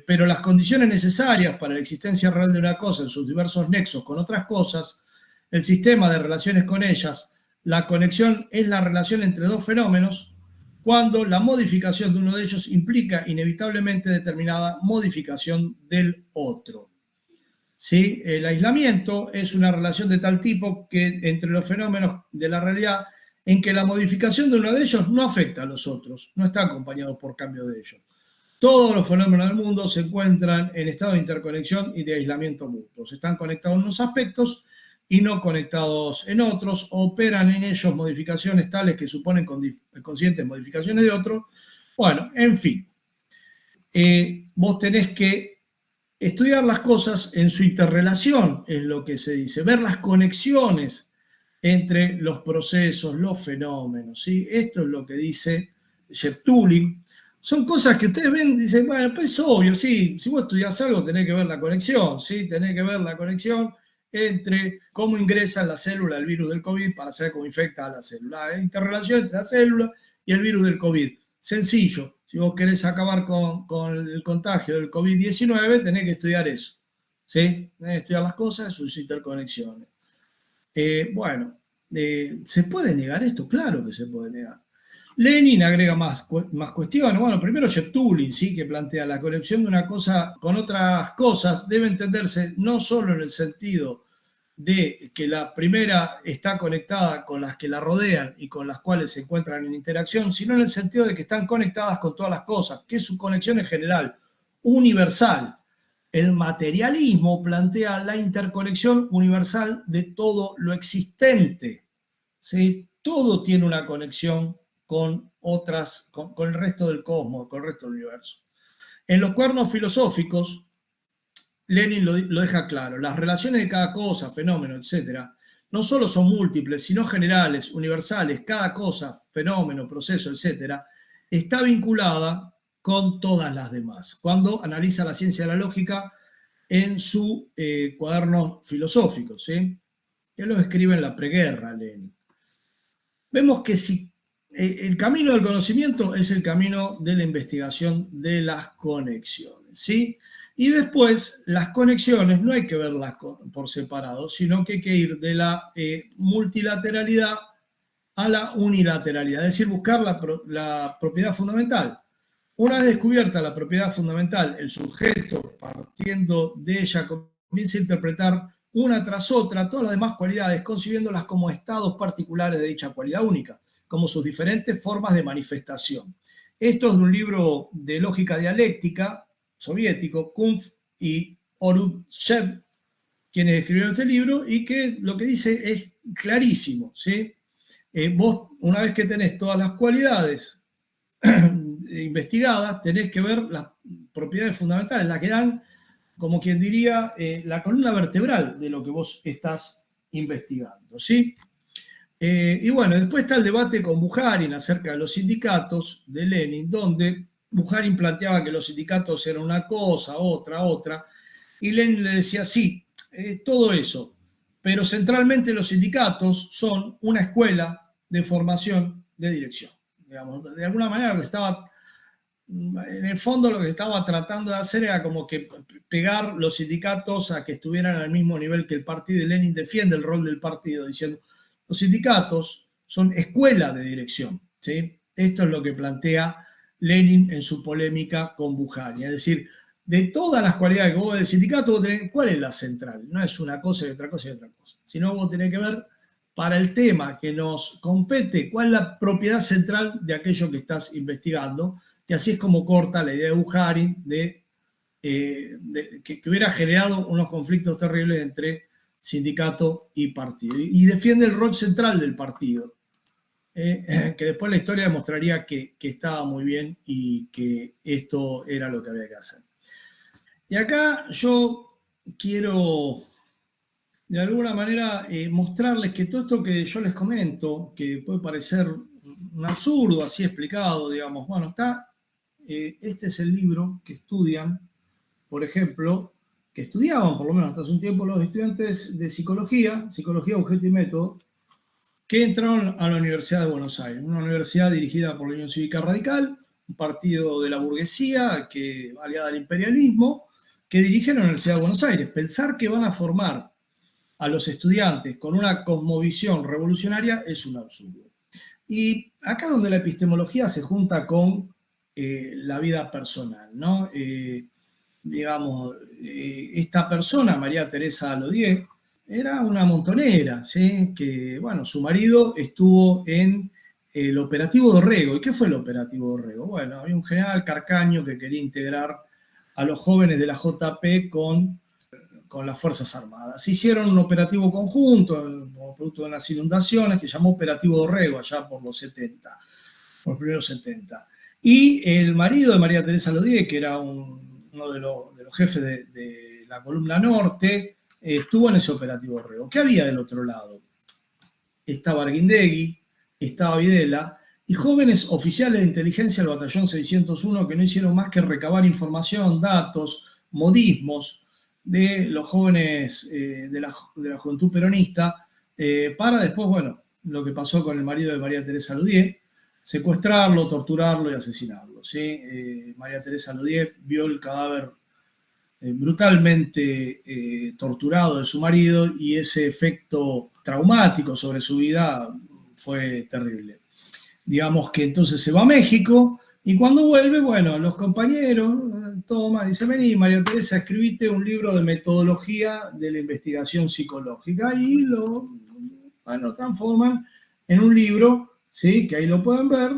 [SPEAKER 1] Pero las condiciones necesarias para la existencia real de una cosa en sus diversos nexos con otras cosas, el sistema de relaciones con ellas, la conexión es la relación entre dos fenómenos, cuando la modificación de uno de ellos implica inevitablemente determinada modificación del otro. ¿Sí? El aislamiento es una relación de tal tipo que entre los fenómenos de la realidad en que la modificación de uno de ellos no afecta a los otros, no está acompañado por cambio de ellos. Todos los fenómenos del mundo se encuentran en estado de interconexión y de aislamiento mutuos. Están conectados en unos aspectos y no conectados en otros. Operan en ellos modificaciones tales que suponen conscientes modificaciones de otros. Bueno, en fin. Vos tenés que estudiar las cosas en su interrelación, es lo que se dice. Ver las conexiones entre los procesos, los fenómenos. ¿Sí? Esto es lo que dice Sheptulin. Son cosas que ustedes ven y dicen, bueno, pues es obvio, sí, si vos estudiás algo tenés que ver la conexión, ¿sí? Tenés que ver la conexión entre cómo ingresa en la célula el virus del COVID para saber cómo infecta a la célula. La interrelación entre la célula y el virus del COVID. Sencillo, si vos querés acabar con el contagio del COVID-19, tenés que estudiar eso, ¿sí? Tenés que estudiar las cosas, sus interconexiones. ¿Se puede negar esto? Claro que se puede negar. Lenin agrega más cuestiones. Bueno, primero Sheptulin, ¿sí? Que plantea la conexión de una cosa con otras cosas debe entenderse no solo en el sentido de que la primera está conectada con las que la rodean y con las cuales se encuentran en interacción, sino en el sentido de que están conectadas con todas las cosas, que su conexión es general, universal. El materialismo plantea la interconexión universal de todo lo existente, ¿sí? Todo tiene una conexión con otras, con el resto del cosmos, con el resto del universo. En los cuadernos filosóficos, Lenin lo deja claro, las relaciones de cada cosa, fenómeno, etcétera, no solo son múltiples, sino generales, universales, cada cosa, fenómeno, proceso, etcétera, está vinculada con todas las demás. Cuando analiza la ciencia de la lógica en su cuaderno filosófico, ¿sí? Que lo escribe en la preguerra, Lenin. Vemos que si el camino del conocimiento es el camino de la investigación de las conexiones, ¿sí? Y después, las conexiones no hay que verlas por separado, sino que hay que ir de la multilateralidad a la unilateralidad, es decir, buscar la propiedad fundamental. Una vez descubierta la propiedad fundamental, el sujeto, partiendo de ella, comienza a interpretar una tras otra todas las demás cualidades, concibiéndolas como estados particulares de dicha cualidad única, como sus diferentes formas de manifestación. Esto es de un libro de lógica dialéctica soviético, Kumpf y Orutchev, quienes escribieron este libro, y que lo que dice es clarísimo, ¿sí? Vos, una vez que tenés todas las cualidades investigadas, tenés que ver las propiedades fundamentales, las que dan como quien diría, la columna vertebral de lo que vos estás investigando, ¿sí? Y bueno, después está el debate con Bukharin acerca de los sindicatos de Lenin, donde Bukharin planteaba que los sindicatos eran una cosa, otra, y Lenin le decía, sí, todo eso, pero centralmente los sindicatos son una escuela de formación de dirección. Digamos, de alguna manera lo que estaba, en el fondo lo que estaba tratando de hacer era como que pegar los sindicatos a que estuvieran al mismo nivel que el partido, y Lenin defiende el rol del partido diciendo, los sindicatos son escuela de dirección, ¿sí? Esto es lo que plantea Lenin en su polémica con Bukharin, es decir, de todas las cualidades que vos del sindicato, vos tenés, ¿cuál es la central? No es una cosa y otra cosa y otra cosa, sino vos tenés que ver para el tema que nos compete, cuál es la propiedad central de aquello que estás investigando, y así es como corta la idea de Bukharin de que hubiera generado unos conflictos terribles entre sindicato y partido. Y defiende el rol central del partido, que después la historia demostraría que estaba muy bien y que esto era lo que había que hacer. Y acá yo quiero, de alguna manera, mostrarles que todo esto que yo les comento, que puede parecer un absurdo así explicado, digamos, bueno, está, este es el libro que estudian, por ejemplo, que estudiaban por lo menos hasta hace un tiempo los estudiantes de psicología, objeto y método, que entraron a la Universidad de Buenos Aires, una universidad dirigida por la Unión Cívica Radical, un partido de la burguesía que aliada al imperialismo, que dirige la Universidad de Buenos Aires. Pensar que van a formar a los estudiantes con una cosmovisión revolucionaria es un absurdo. Y acá donde la epistemología se junta con la vida personal, ¿no? Digamos, esta persona, María Teresa Lodier, era una montonera, ¿sí? Que, bueno, su marido estuvo en el operativo Dorrego. ¿Y qué fue el operativo Dorrego? Bueno, había un general Carcaño que quería integrar a los jóvenes de la JP con las Fuerzas Armadas. Hicieron un operativo conjunto, como producto de unas inundaciones, que llamó Operativo Dorrego, allá por los 70, por los primeros 70. Y el marido de María Teresa Lodier, que era uno de los jefes de la columna norte, estuvo en ese operativo Dorrego. ¿Qué había del otro lado? Estaba Arguindegui, estaba Videla, y jóvenes oficiales de inteligencia del batallón 601 que no hicieron más que recabar información, datos, modismos de los jóvenes de la juventud peronista, para después, bueno, lo que pasó con el marido de María Teresa Lodier, secuestrarlo, torturarlo y asesinarlo, ¿sí? María Teresa Lodier vio el cadáver brutalmente torturado de su marido, y ese efecto traumático sobre su vida fue terrible. Digamos que entonces se va a México, y cuando vuelve, bueno, los compañeros toman y dicen, vení, María Teresa, escribiste un libro de metodología de la investigación psicológica, y lo transforman en un libro, ¿sí? Que ahí lo pueden ver,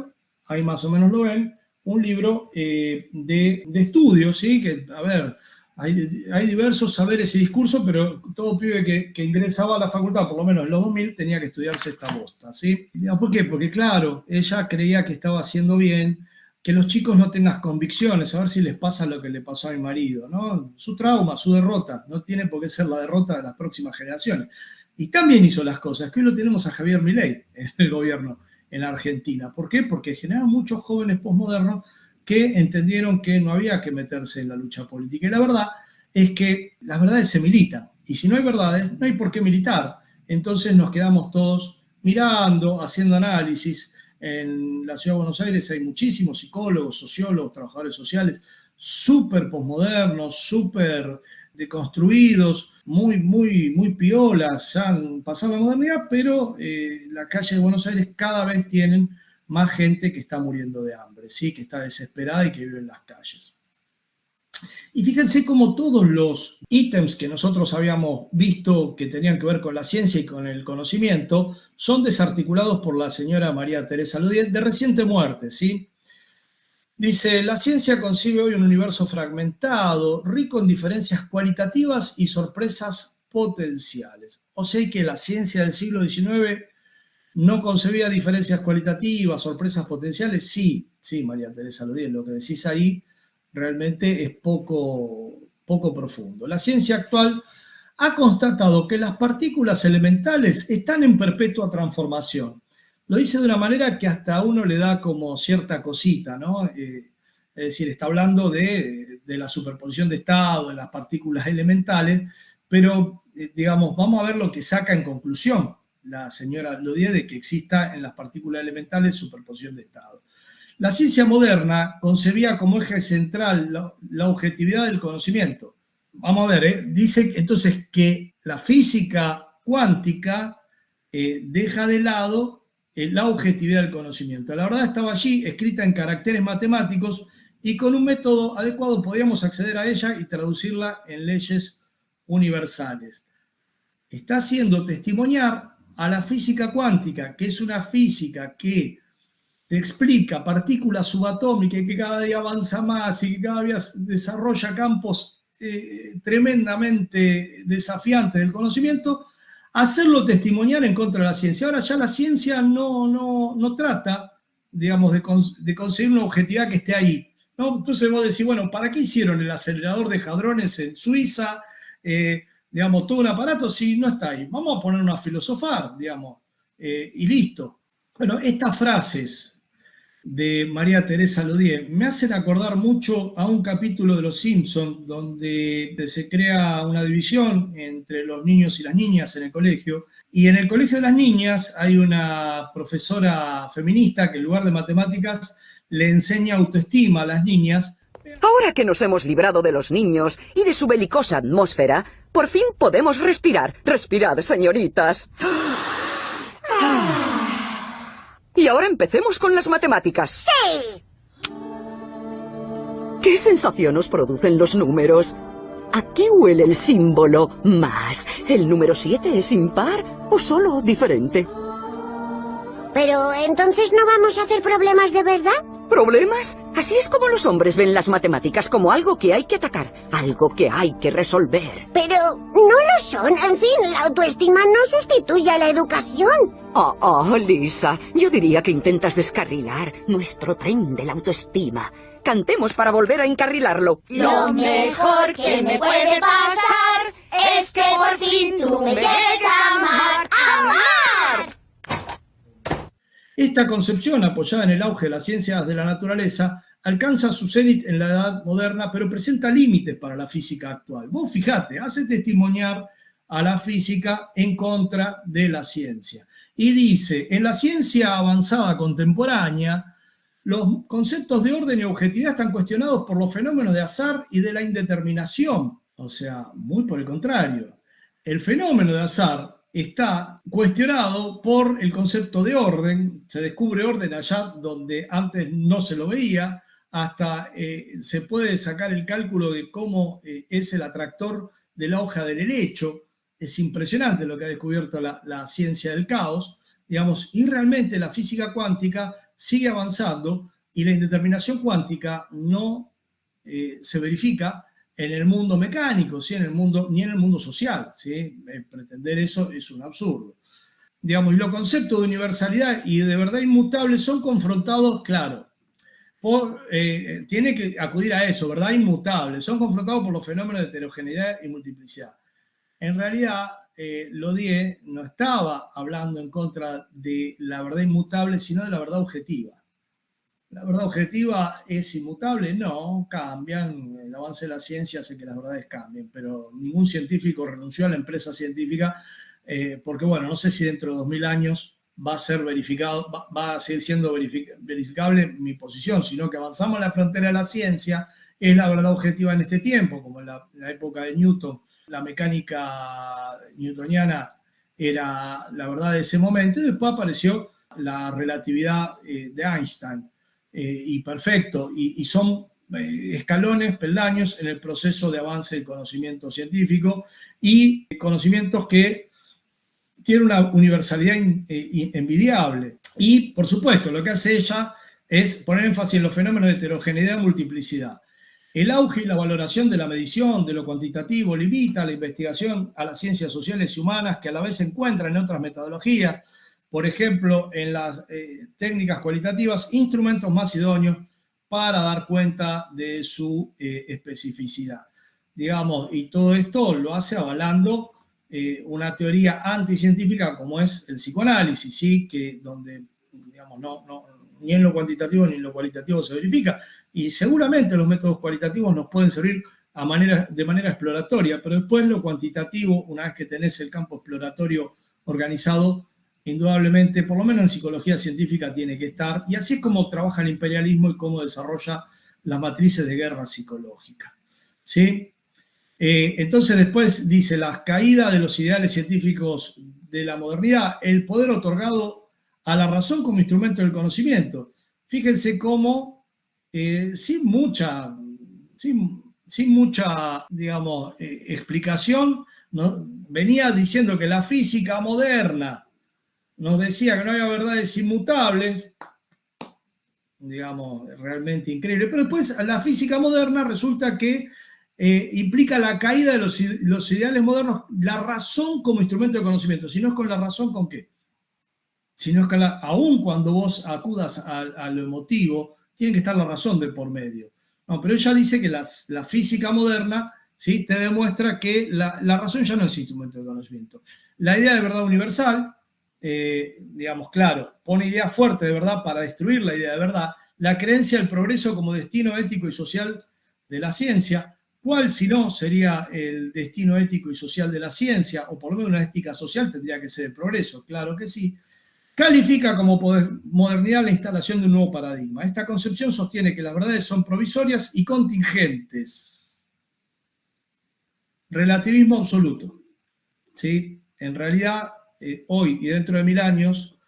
[SPEAKER 1] ahí más o menos lo ven, un libro de estudio, ¿sí? Que, a ver, hay diversos saberes y discursos, pero todo pibe que ingresaba a la facultad, por lo menos en los 2000, tenía que estudiarse esta bosta, ¿sí? ¿Por qué? Porque, claro, ella creía que estaba haciendo bien, que los chicos no tengan convicciones, a ver si les pasa lo que le pasó a mi marido, ¿no? Su trauma, su derrota, no tiene por qué ser la derrota de las próximas generaciones. Y también hizo las cosas, que hoy lo tenemos a Javier Milei en el gobierno en Argentina. ¿Por qué? Porque generaron muchos jóvenes posmodernos que entendieron que no había que meterse en la lucha política. Y la verdad es que las verdades se militan. Y si no hay verdades, no hay por qué militar. Entonces nos quedamos todos mirando, haciendo análisis. En la Ciudad de Buenos Aires hay muchísimos psicólogos, sociólogos, trabajadores sociales, súper posmodernos, súper deconstruidos, muy piolas, ya han pasado la modernidad, pero la calle de Buenos Aires cada vez tienen más gente que está muriendo de hambre, ¿sí? Que está desesperada y que vive en las calles. Y fíjense cómo todos los ítems que nosotros habíamos visto que tenían que ver con la ciencia y con el conocimiento son desarticulados por la señora María Teresa Lodier, de reciente muerte, ¿sí? Dice, la ciencia concibe hoy un universo fragmentado, rico en diferencias cualitativas y sorpresas potenciales. O sea que la ciencia del siglo XIX no concebía diferencias cualitativas, sorpresas potenciales. Sí, María Teresa Lodier, lo que decís ahí realmente es poco poco profundo. La ciencia actual ha constatado que las partículas elementales están en perpetua transformación. Lo dice de una manera que hasta a uno le da como cierta cosita, ¿no? Es decir, está hablando de la superposición de estado, de las partículas elementales, pero, digamos, vamos a ver lo que saca en conclusión la señora Lodier de que exista en las partículas elementales superposición de estado. La ciencia moderna concebía como eje central la objetividad del conocimiento. Vamos a ver, dice entonces que la física cuántica deja de lado la objetividad del conocimiento. La verdad estaba allí, escrita en caracteres matemáticos, y con un método adecuado podíamos acceder a ella y traducirla en leyes universales. Está haciendo testimoniar a la física cuántica, que es una física que te explica partículas subatómicas, que cada día avanza más y que cada día desarrolla campos tremendamente desafiantes del conocimiento, hacerlo testimoniar en contra de la ciencia. Ahora ya la ciencia no trata, digamos, de conseguir una objetividad que esté ahí, ¿no? Entonces vos decís, bueno, ¿para qué hicieron el acelerador de hadrones en Suiza? Digamos, todo un aparato si no está ahí. Vamos a ponernos a filosofar, digamos, y listo. Bueno, estas frases de María Teresa Lodier me hacen acordar mucho a un capítulo de Los Simpsons donde se crea una división entre los niños y las niñas en el colegio, y en el colegio de las niñas hay una profesora feminista que en lugar de matemáticas le enseña autoestima a las niñas.
[SPEAKER 2] Ahora que nos hemos librado de los niños y de su belicosa atmósfera, por fin podemos respirar. Respirad, señoritas. Y ahora empecemos con las matemáticas.
[SPEAKER 3] ¡Sí!
[SPEAKER 2] ¿Qué sensación os producen los números? ¿A qué huele el símbolo más? ¿El número 7 es impar o solo diferente?
[SPEAKER 3] Pero, ¿entonces no vamos a hacer problemas de verdad?
[SPEAKER 2] ¿Problemas? Así es como los hombres ven las matemáticas, como algo que hay que atacar, algo que hay que resolver.
[SPEAKER 3] Pero no lo son. En fin, la autoestima no sustituye a la educación.
[SPEAKER 2] Lisa, yo diría que intentas descarrilar nuestro tren de la autoestima. Cantemos para volver a encarrilarlo.
[SPEAKER 4] Lo mejor que me puede pasar es que por fin tú me llegues a amar. ¡Amar!
[SPEAKER 1] Esta concepción, apoyada en el auge de las ciencias de la naturaleza, alcanza su cenit en la edad moderna, pero presenta límites para la física actual. Vos fijate, hace testimoniar a la física en contra de la ciencia. Y dice, en la ciencia avanzada contemporánea, los conceptos de orden y objetividad están cuestionados por los fenómenos de azar y de la indeterminación. O sea, muy por el contrario. El fenómeno de azar está cuestionado por el concepto de orden. Se descubre orden allá donde antes no se lo veía. Hasta se puede sacar el cálculo de cómo es el atractor de la hoja del helecho. Es impresionante lo que ha descubierto la ciencia del caos, digamos, y realmente la física cuántica sigue avanzando y la indeterminación cuántica no se verifica en el mundo mecánico, ¿sí? Ni en el mundo social, ¿sí? Pretender eso es un absurdo. Digamos, y los conceptos de universalidad y de verdad inmutable son confrontados, claro, tiene que acudir a eso, verdad inmutable, son confrontados por los fenómenos de heterogeneidad y multiplicidad. En realidad, Lodier no estaba hablando en contra de la verdad inmutable, sino de la verdad objetiva. ¿La verdad objetiva es inmutable? No, cambian. El avance de la ciencia hace que las verdades cambien, pero ningún científico renunció a la empresa científica porque, bueno, no sé si dentro de 2000 años va a ser verificado, va a seguir siendo verificable mi posición, sino que avanzamos en la frontera de la ciencia, es la verdad objetiva en este tiempo, como en la época de Newton. La mecánica newtoniana era la verdad de ese momento, y después apareció la relatividad de Einstein. Y perfecto, y son escalones, peldaños en el proceso de avance del conocimiento científico y conocimientos que tienen una universalidad envidiable. Y, por supuesto, lo que hace ella es poner énfasis en los fenómenos de heterogeneidad y multiplicidad. El auge y la valoración de la medición, de lo cuantitativo, limita la investigación a las ciencias sociales y humanas que a la vez se encuentran en otras metodologías, por ejemplo, en las técnicas cualitativas, instrumentos más idóneos para dar cuenta de su especificidad. digamos, y todo esto lo hace avalando una teoría anticientífica como es el psicoanálisis, ¿sí? Que donde, digamos, ni en lo cuantitativo ni en lo cualitativo se verifica. Y seguramente los métodos cualitativos nos pueden servir de manera exploratoria, pero después lo cuantitativo, una vez que tenés el campo exploratorio organizado, indudablemente, por lo menos en psicología científica tiene que estar, y así es como trabaja el imperialismo y cómo desarrolla las matrices de guerra psicológica. ¿Sí? Entonces después dice, la caída de los ideales científicos de la modernidad, el poder otorgado a la razón como instrumento del conocimiento. Fíjense cómo, sin mucha, digamos, explicación, ¿no? Venía diciendo que la física moderna nos decía que no había verdades inmutables, digamos, realmente increíble. Pero después la física moderna resulta que implica la caída de los ideales modernos, la razón como instrumento de conocimiento. Si no es con la razón, ¿con qué? Si no es con aún cuando vos acudas a lo emotivo, tiene que estar la razón de por medio. No, pero ella dice que la física moderna, ¿sí?, te demuestra que la razón ya no es instrumento de conocimiento. La idea de verdad universal, digamos, claro, pone ideas fuertes de verdad para destruir la idea de verdad, la creencia del progreso como destino ético y social de la ciencia. ¿Cuál, si no, sería el destino ético y social de la ciencia? O por lo menos una ética social tendría que ser el progreso, claro que sí. Califica como modernidad la instalación de un nuevo paradigma. Esta concepción sostiene que las verdades son provisorias y contingentes. Relativismo absoluto. ¿Sí? En realidad, hoy y dentro de 1000 años,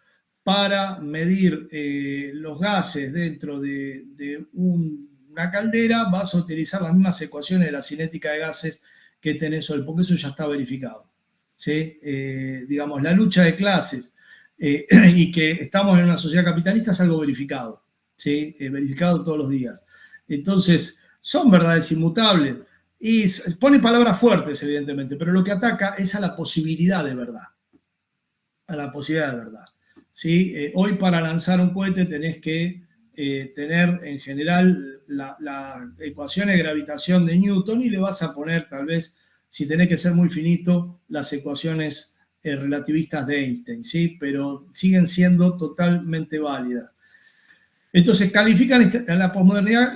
[SPEAKER 1] para medir los gases dentro de una caldera, vas a utilizar las mismas ecuaciones de la cinética de gases que tenés hoy, porque eso ya está verificado. ¿Sí? Digamos, la lucha de clases y que estamos en una sociedad capitalista es algo verificado, ¿sí? Verificado todos los días. Entonces, son verdades inmutables y pone palabras fuertes, evidentemente, pero lo que ataca es a la posibilidad de verdad. A la posibilidad de verdad. ¿Sí? Hoy para lanzar un cohete tenés que tener en general la ecuación de gravitación de Newton y le vas a poner tal vez, si tenés que ser muy finito, las ecuaciones relativistas de Einstein, ¿sí? Pero siguen siendo totalmente válidas. Entonces califican en la posmodernidad,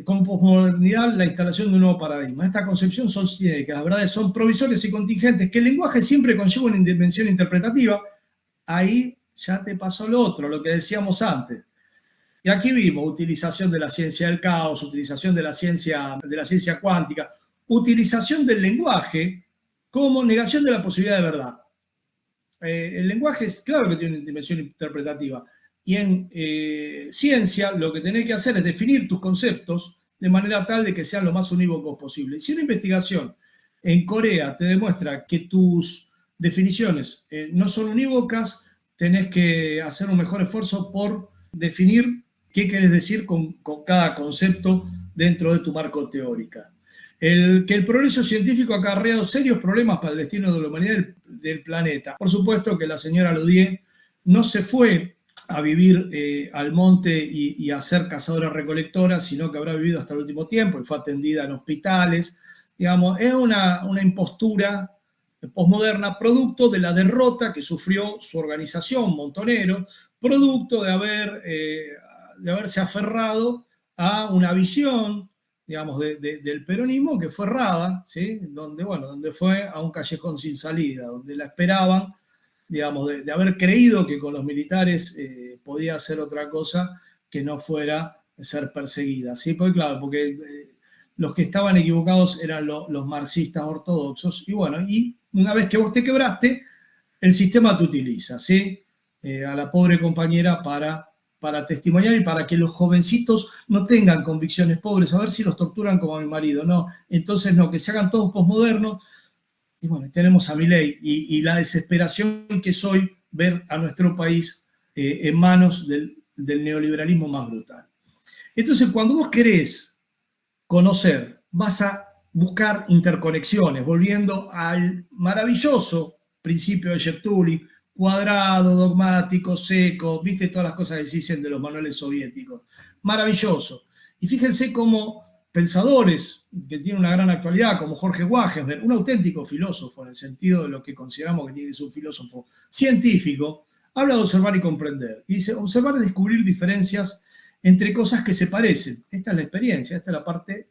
[SPEAKER 1] como posmodernidad la instalación de un nuevo paradigma. Esta concepción sostiene que las verdades son provisorias y contingentes, que el lenguaje siempre conlleva una dimensión interpretativa. Ahí ya te pasó lo otro, lo que decíamos antes. Y aquí vimos utilización de la ciencia del caos, utilización de la ciencia cuántica, utilización del lenguaje como negación de la posibilidad de verdad. El lenguaje es claro que tiene una dimensión interpretativa. Y en ciencia lo que tenés que hacer es definir tus conceptos de manera tal de que sean lo más unívocos posible. Si una investigación en Corea te demuestra que tus definiciones no son unívocas, tenés que hacer un mejor esfuerzo por definir qué querés decir con cada concepto dentro de tu marco teórico. Que el progreso científico ha acarreado serios problemas para el destino de la humanidad del planeta. Por supuesto que la señora Lodier no se fue a vivir al monte y a ser cazadora-recolectora, sino que habrá vivido hasta el último tiempo y fue atendida en hospitales. Digamos, es una impostura posmoderna, producto de la derrota que sufrió su organización, Montonero, producto de haberse aferrado a una visión, digamos, del peronismo que fue errada, ¿sí? donde fue a un callejón sin salida, donde la esperaban, digamos, de haber creído que con los militares podía hacer otra cosa que no fuera ser perseguida, ¿sí? Porque claro, porque los que estaban equivocados eran los marxistas ortodoxos, y bueno, y una vez que vos te quebraste, el sistema te utiliza, ¿sí? A la pobre compañera para testimoniar y para que los jovencitos no tengan convicciones pobres, a ver si los torturan como a mi marido, no, entonces no, que se hagan todos posmodernos. Y bueno, tenemos a Milei y la desesperación que es hoy ver a nuestro país en manos del neoliberalismo más brutal. Entonces, cuando vos querés conocer, vas a buscar interconexiones, volviendo al maravilloso principio de Sheptuli, cuadrado, dogmático, seco, viste todas las cosas que se dicen de los manuales soviéticos. Maravilloso. Y fíjense cómo pensadores que tienen una gran actualidad, como Jorge Wagenberg, un auténtico filósofo en el sentido de lo que consideramos que tiene que ser un filósofo científico, habla de observar y comprender. Y dice, observar es descubrir diferencias entre cosas que se parecen. Esta es la experiencia, esta es la parte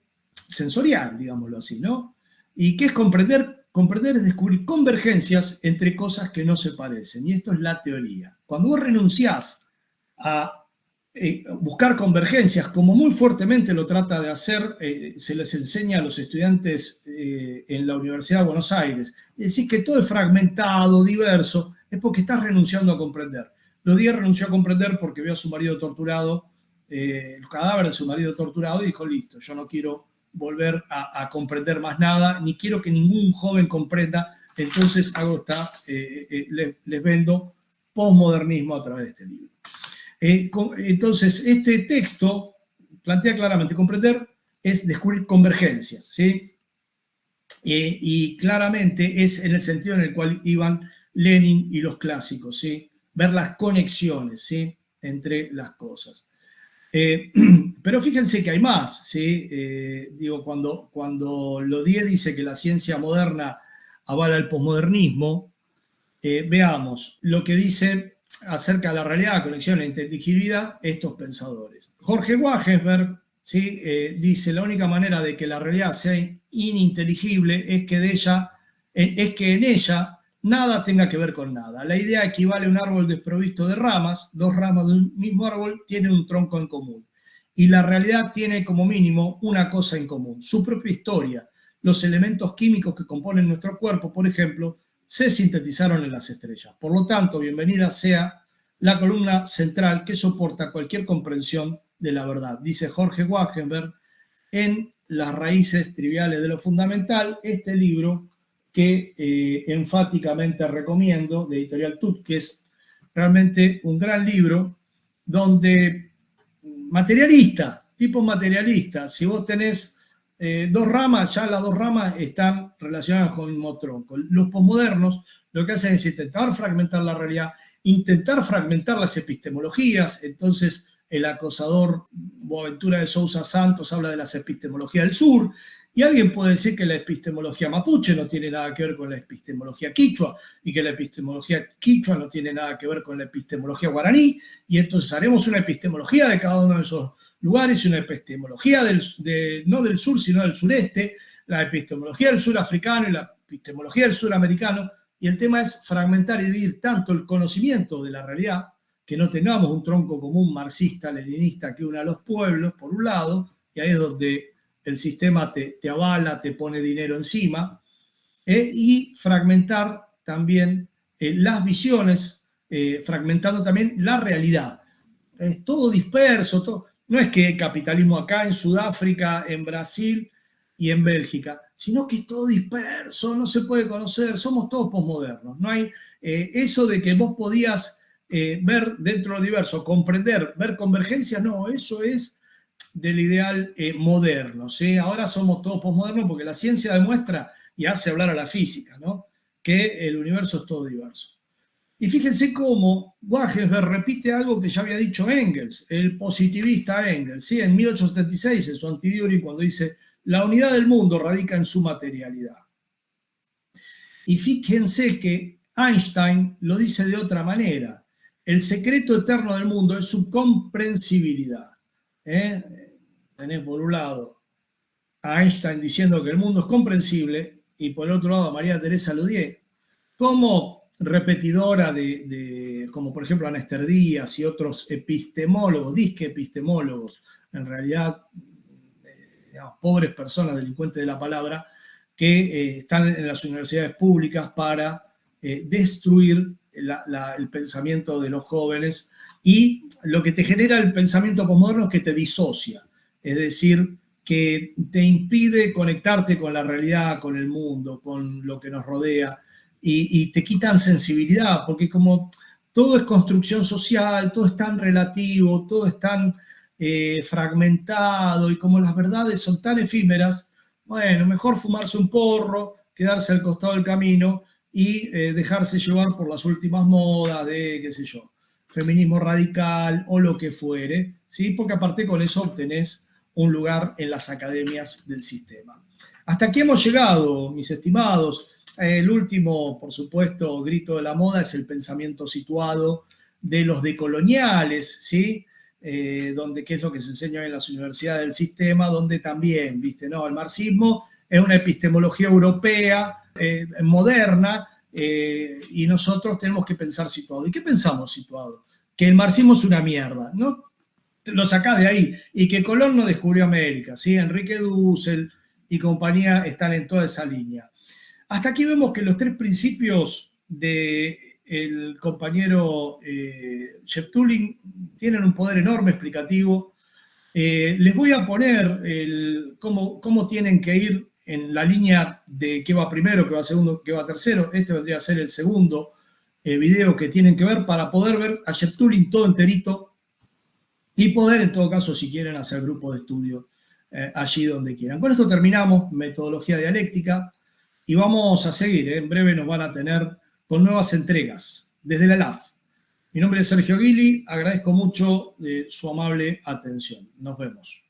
[SPEAKER 1] sensorial, digámoslo así, ¿no? ¿Y qué es comprender? Comprender es descubrir convergencias entre cosas que no se parecen. Y esto es la teoría. Cuando vos renunciás a buscar convergencias, como muy fuertemente lo trata de hacer, se les enseña a los estudiantes en la Universidad de Buenos Aires, y decís que todo es fragmentado, diverso, es porque estás renunciando a comprender. Lodier renunció a comprender porque vio a su marido torturado, el cadáver de su marido torturado, y dijo, listo, yo no quiero volver a comprender más nada, ni quiero que ningún joven comprenda, entonces hago les vendo posmodernismo a través de este libro. Entonces, este texto plantea claramente, comprender es descubrir convergencias, ¿sí? Y claramente es en el sentido en el cual iban Lenin y los clásicos, ¿sí? Ver las conexiones, ¿sí? Entre las cosas. Pero fíjense que hay más, ¿sí? Digo, cuando Lodier dice que la ciencia moderna avala el posmodernismo, veamos lo que dice acerca de la realidad, conexión e inteligibilidad estos pensadores. Jorge Wagenberg, ¿sí? Dice, la única manera de que la realidad sea ininteligible es que en ella nada tenga que ver con nada. La idea equivale a un árbol desprovisto de ramas, dos ramas de un mismo árbol tienen un tronco en común. Y la realidad tiene como mínimo una cosa en común, su propia historia. Los elementos químicos que componen nuestro cuerpo, por ejemplo, se sintetizaron en las estrellas. Por lo tanto, bienvenida sea la columna central que soporta cualquier comprensión de la verdad. Dice Jorge Wagenberg en Las raíces triviales de lo fundamental, este libro que enfáticamente recomiendo, de Editorial Tut, que es realmente un gran libro, donde materialista, tipo materialista, si vos tenés dos ramas, ya las dos ramas están relacionadas con el mismo tronco. Los posmodernos lo que hacen es intentar fragmentar la realidad, intentar fragmentar las epistemologías. Entonces el acosador Boaventura de Sousa Santos habla de las epistemologías del sur, y alguien puede decir que la epistemología mapuche no tiene nada que ver con la epistemología quichua, y que la epistemología quichua no tiene nada que ver con la epistemología guaraní, y entonces haremos una epistemología de cada uno de esos lugares, y una epistemología no del sur, sino del sureste, la epistemología del sur africano y la epistemología del suramericano, y el tema es fragmentar y dividir tanto el conocimiento de la realidad, que no tengamos un tronco común marxista-leninista que una a los pueblos, por un lado, y ahí es donde el sistema te avala, te pone dinero encima, y fragmentar también las visiones, fragmentando también la realidad. Es todo disperso, todo. No es que hay capitalismo acá, en Sudáfrica, en Brasil y en Bélgica, sino que es todo disperso, no se puede conocer, somos todos posmodernos. No hay eso de que vos podías ver dentro de lo diverso, comprender, ver convergencias, no, eso es del ideal moderno, ¿sí? Ahora somos todos posmodernos porque la ciencia demuestra y hace hablar a la física, ¿no? Que el universo es todo diverso. Y fíjense cómo Wagenberg repite algo que ya había dicho Engels, el positivista Engels, ¿sí? En 1876, en su Antidiuri, cuando dice, la unidad del mundo radica en su materialidad. Y fíjense que Einstein lo dice de otra manera, el secreto eterno del mundo es su comprensibilidad. Tenés por un lado a Einstein diciendo que el mundo es comprensible, y por el otro lado a María Teresa Lodier, como repetidora como por ejemplo Anester Díaz y otros epistemólogos, disque epistemólogos, en realidad digamos, pobres personas, delincuentes de la palabra, que están en las universidades públicas para destruir el pensamiento de los jóvenes, y lo que te genera el pensamiento posmoderno es que te disocia, es decir, que te impide conectarte con la realidad, con el mundo, con lo que nos rodea, y te quitan sensibilidad, porque como todo es construcción social, todo es tan relativo, todo es tan fragmentado, y como las verdades son tan efímeras, bueno, mejor fumarse un porro, quedarse al costado del camino y dejarse llevar por las últimas modas de, qué sé yo, feminismo radical o lo que fuere, ¿sí? Porque aparte con eso obtenés un lugar en las academias del sistema. Hasta aquí hemos llegado, mis estimados. El último, por supuesto, grito de la moda es el pensamiento situado de los decoloniales, ¿sí? Donde, ¿qué es lo que se enseña en las universidades del sistema? Donde también, ¿viste? No, el marxismo es una epistemología europea, moderna, y nosotros tenemos que pensar situado. ¿Y qué pensamos situado? Que el marxismo es una mierda, ¿no? Lo sacás de ahí. Y que Colón no descubrió América, ¿sí? Enrique Dussel y compañía están en toda esa línea. Hasta aquí vemos que los tres principios del compañero Sheptulin tienen un poder enorme explicativo. Les voy a poner cómo tienen que ir en la línea de qué va primero, qué va segundo, qué va tercero. Este vendría a ser el segundo video que tienen que ver para poder ver a Sheptulin todo enterito y poder, en todo caso, si quieren, hacer grupo de estudio allí donde quieran. Con esto terminamos metodología dialéctica y vamos a seguir. En breve nos van a tener con nuevas entregas desde la ELAF. Mi nombre es Sergio Guili, agradezco mucho su amable atención. Nos vemos.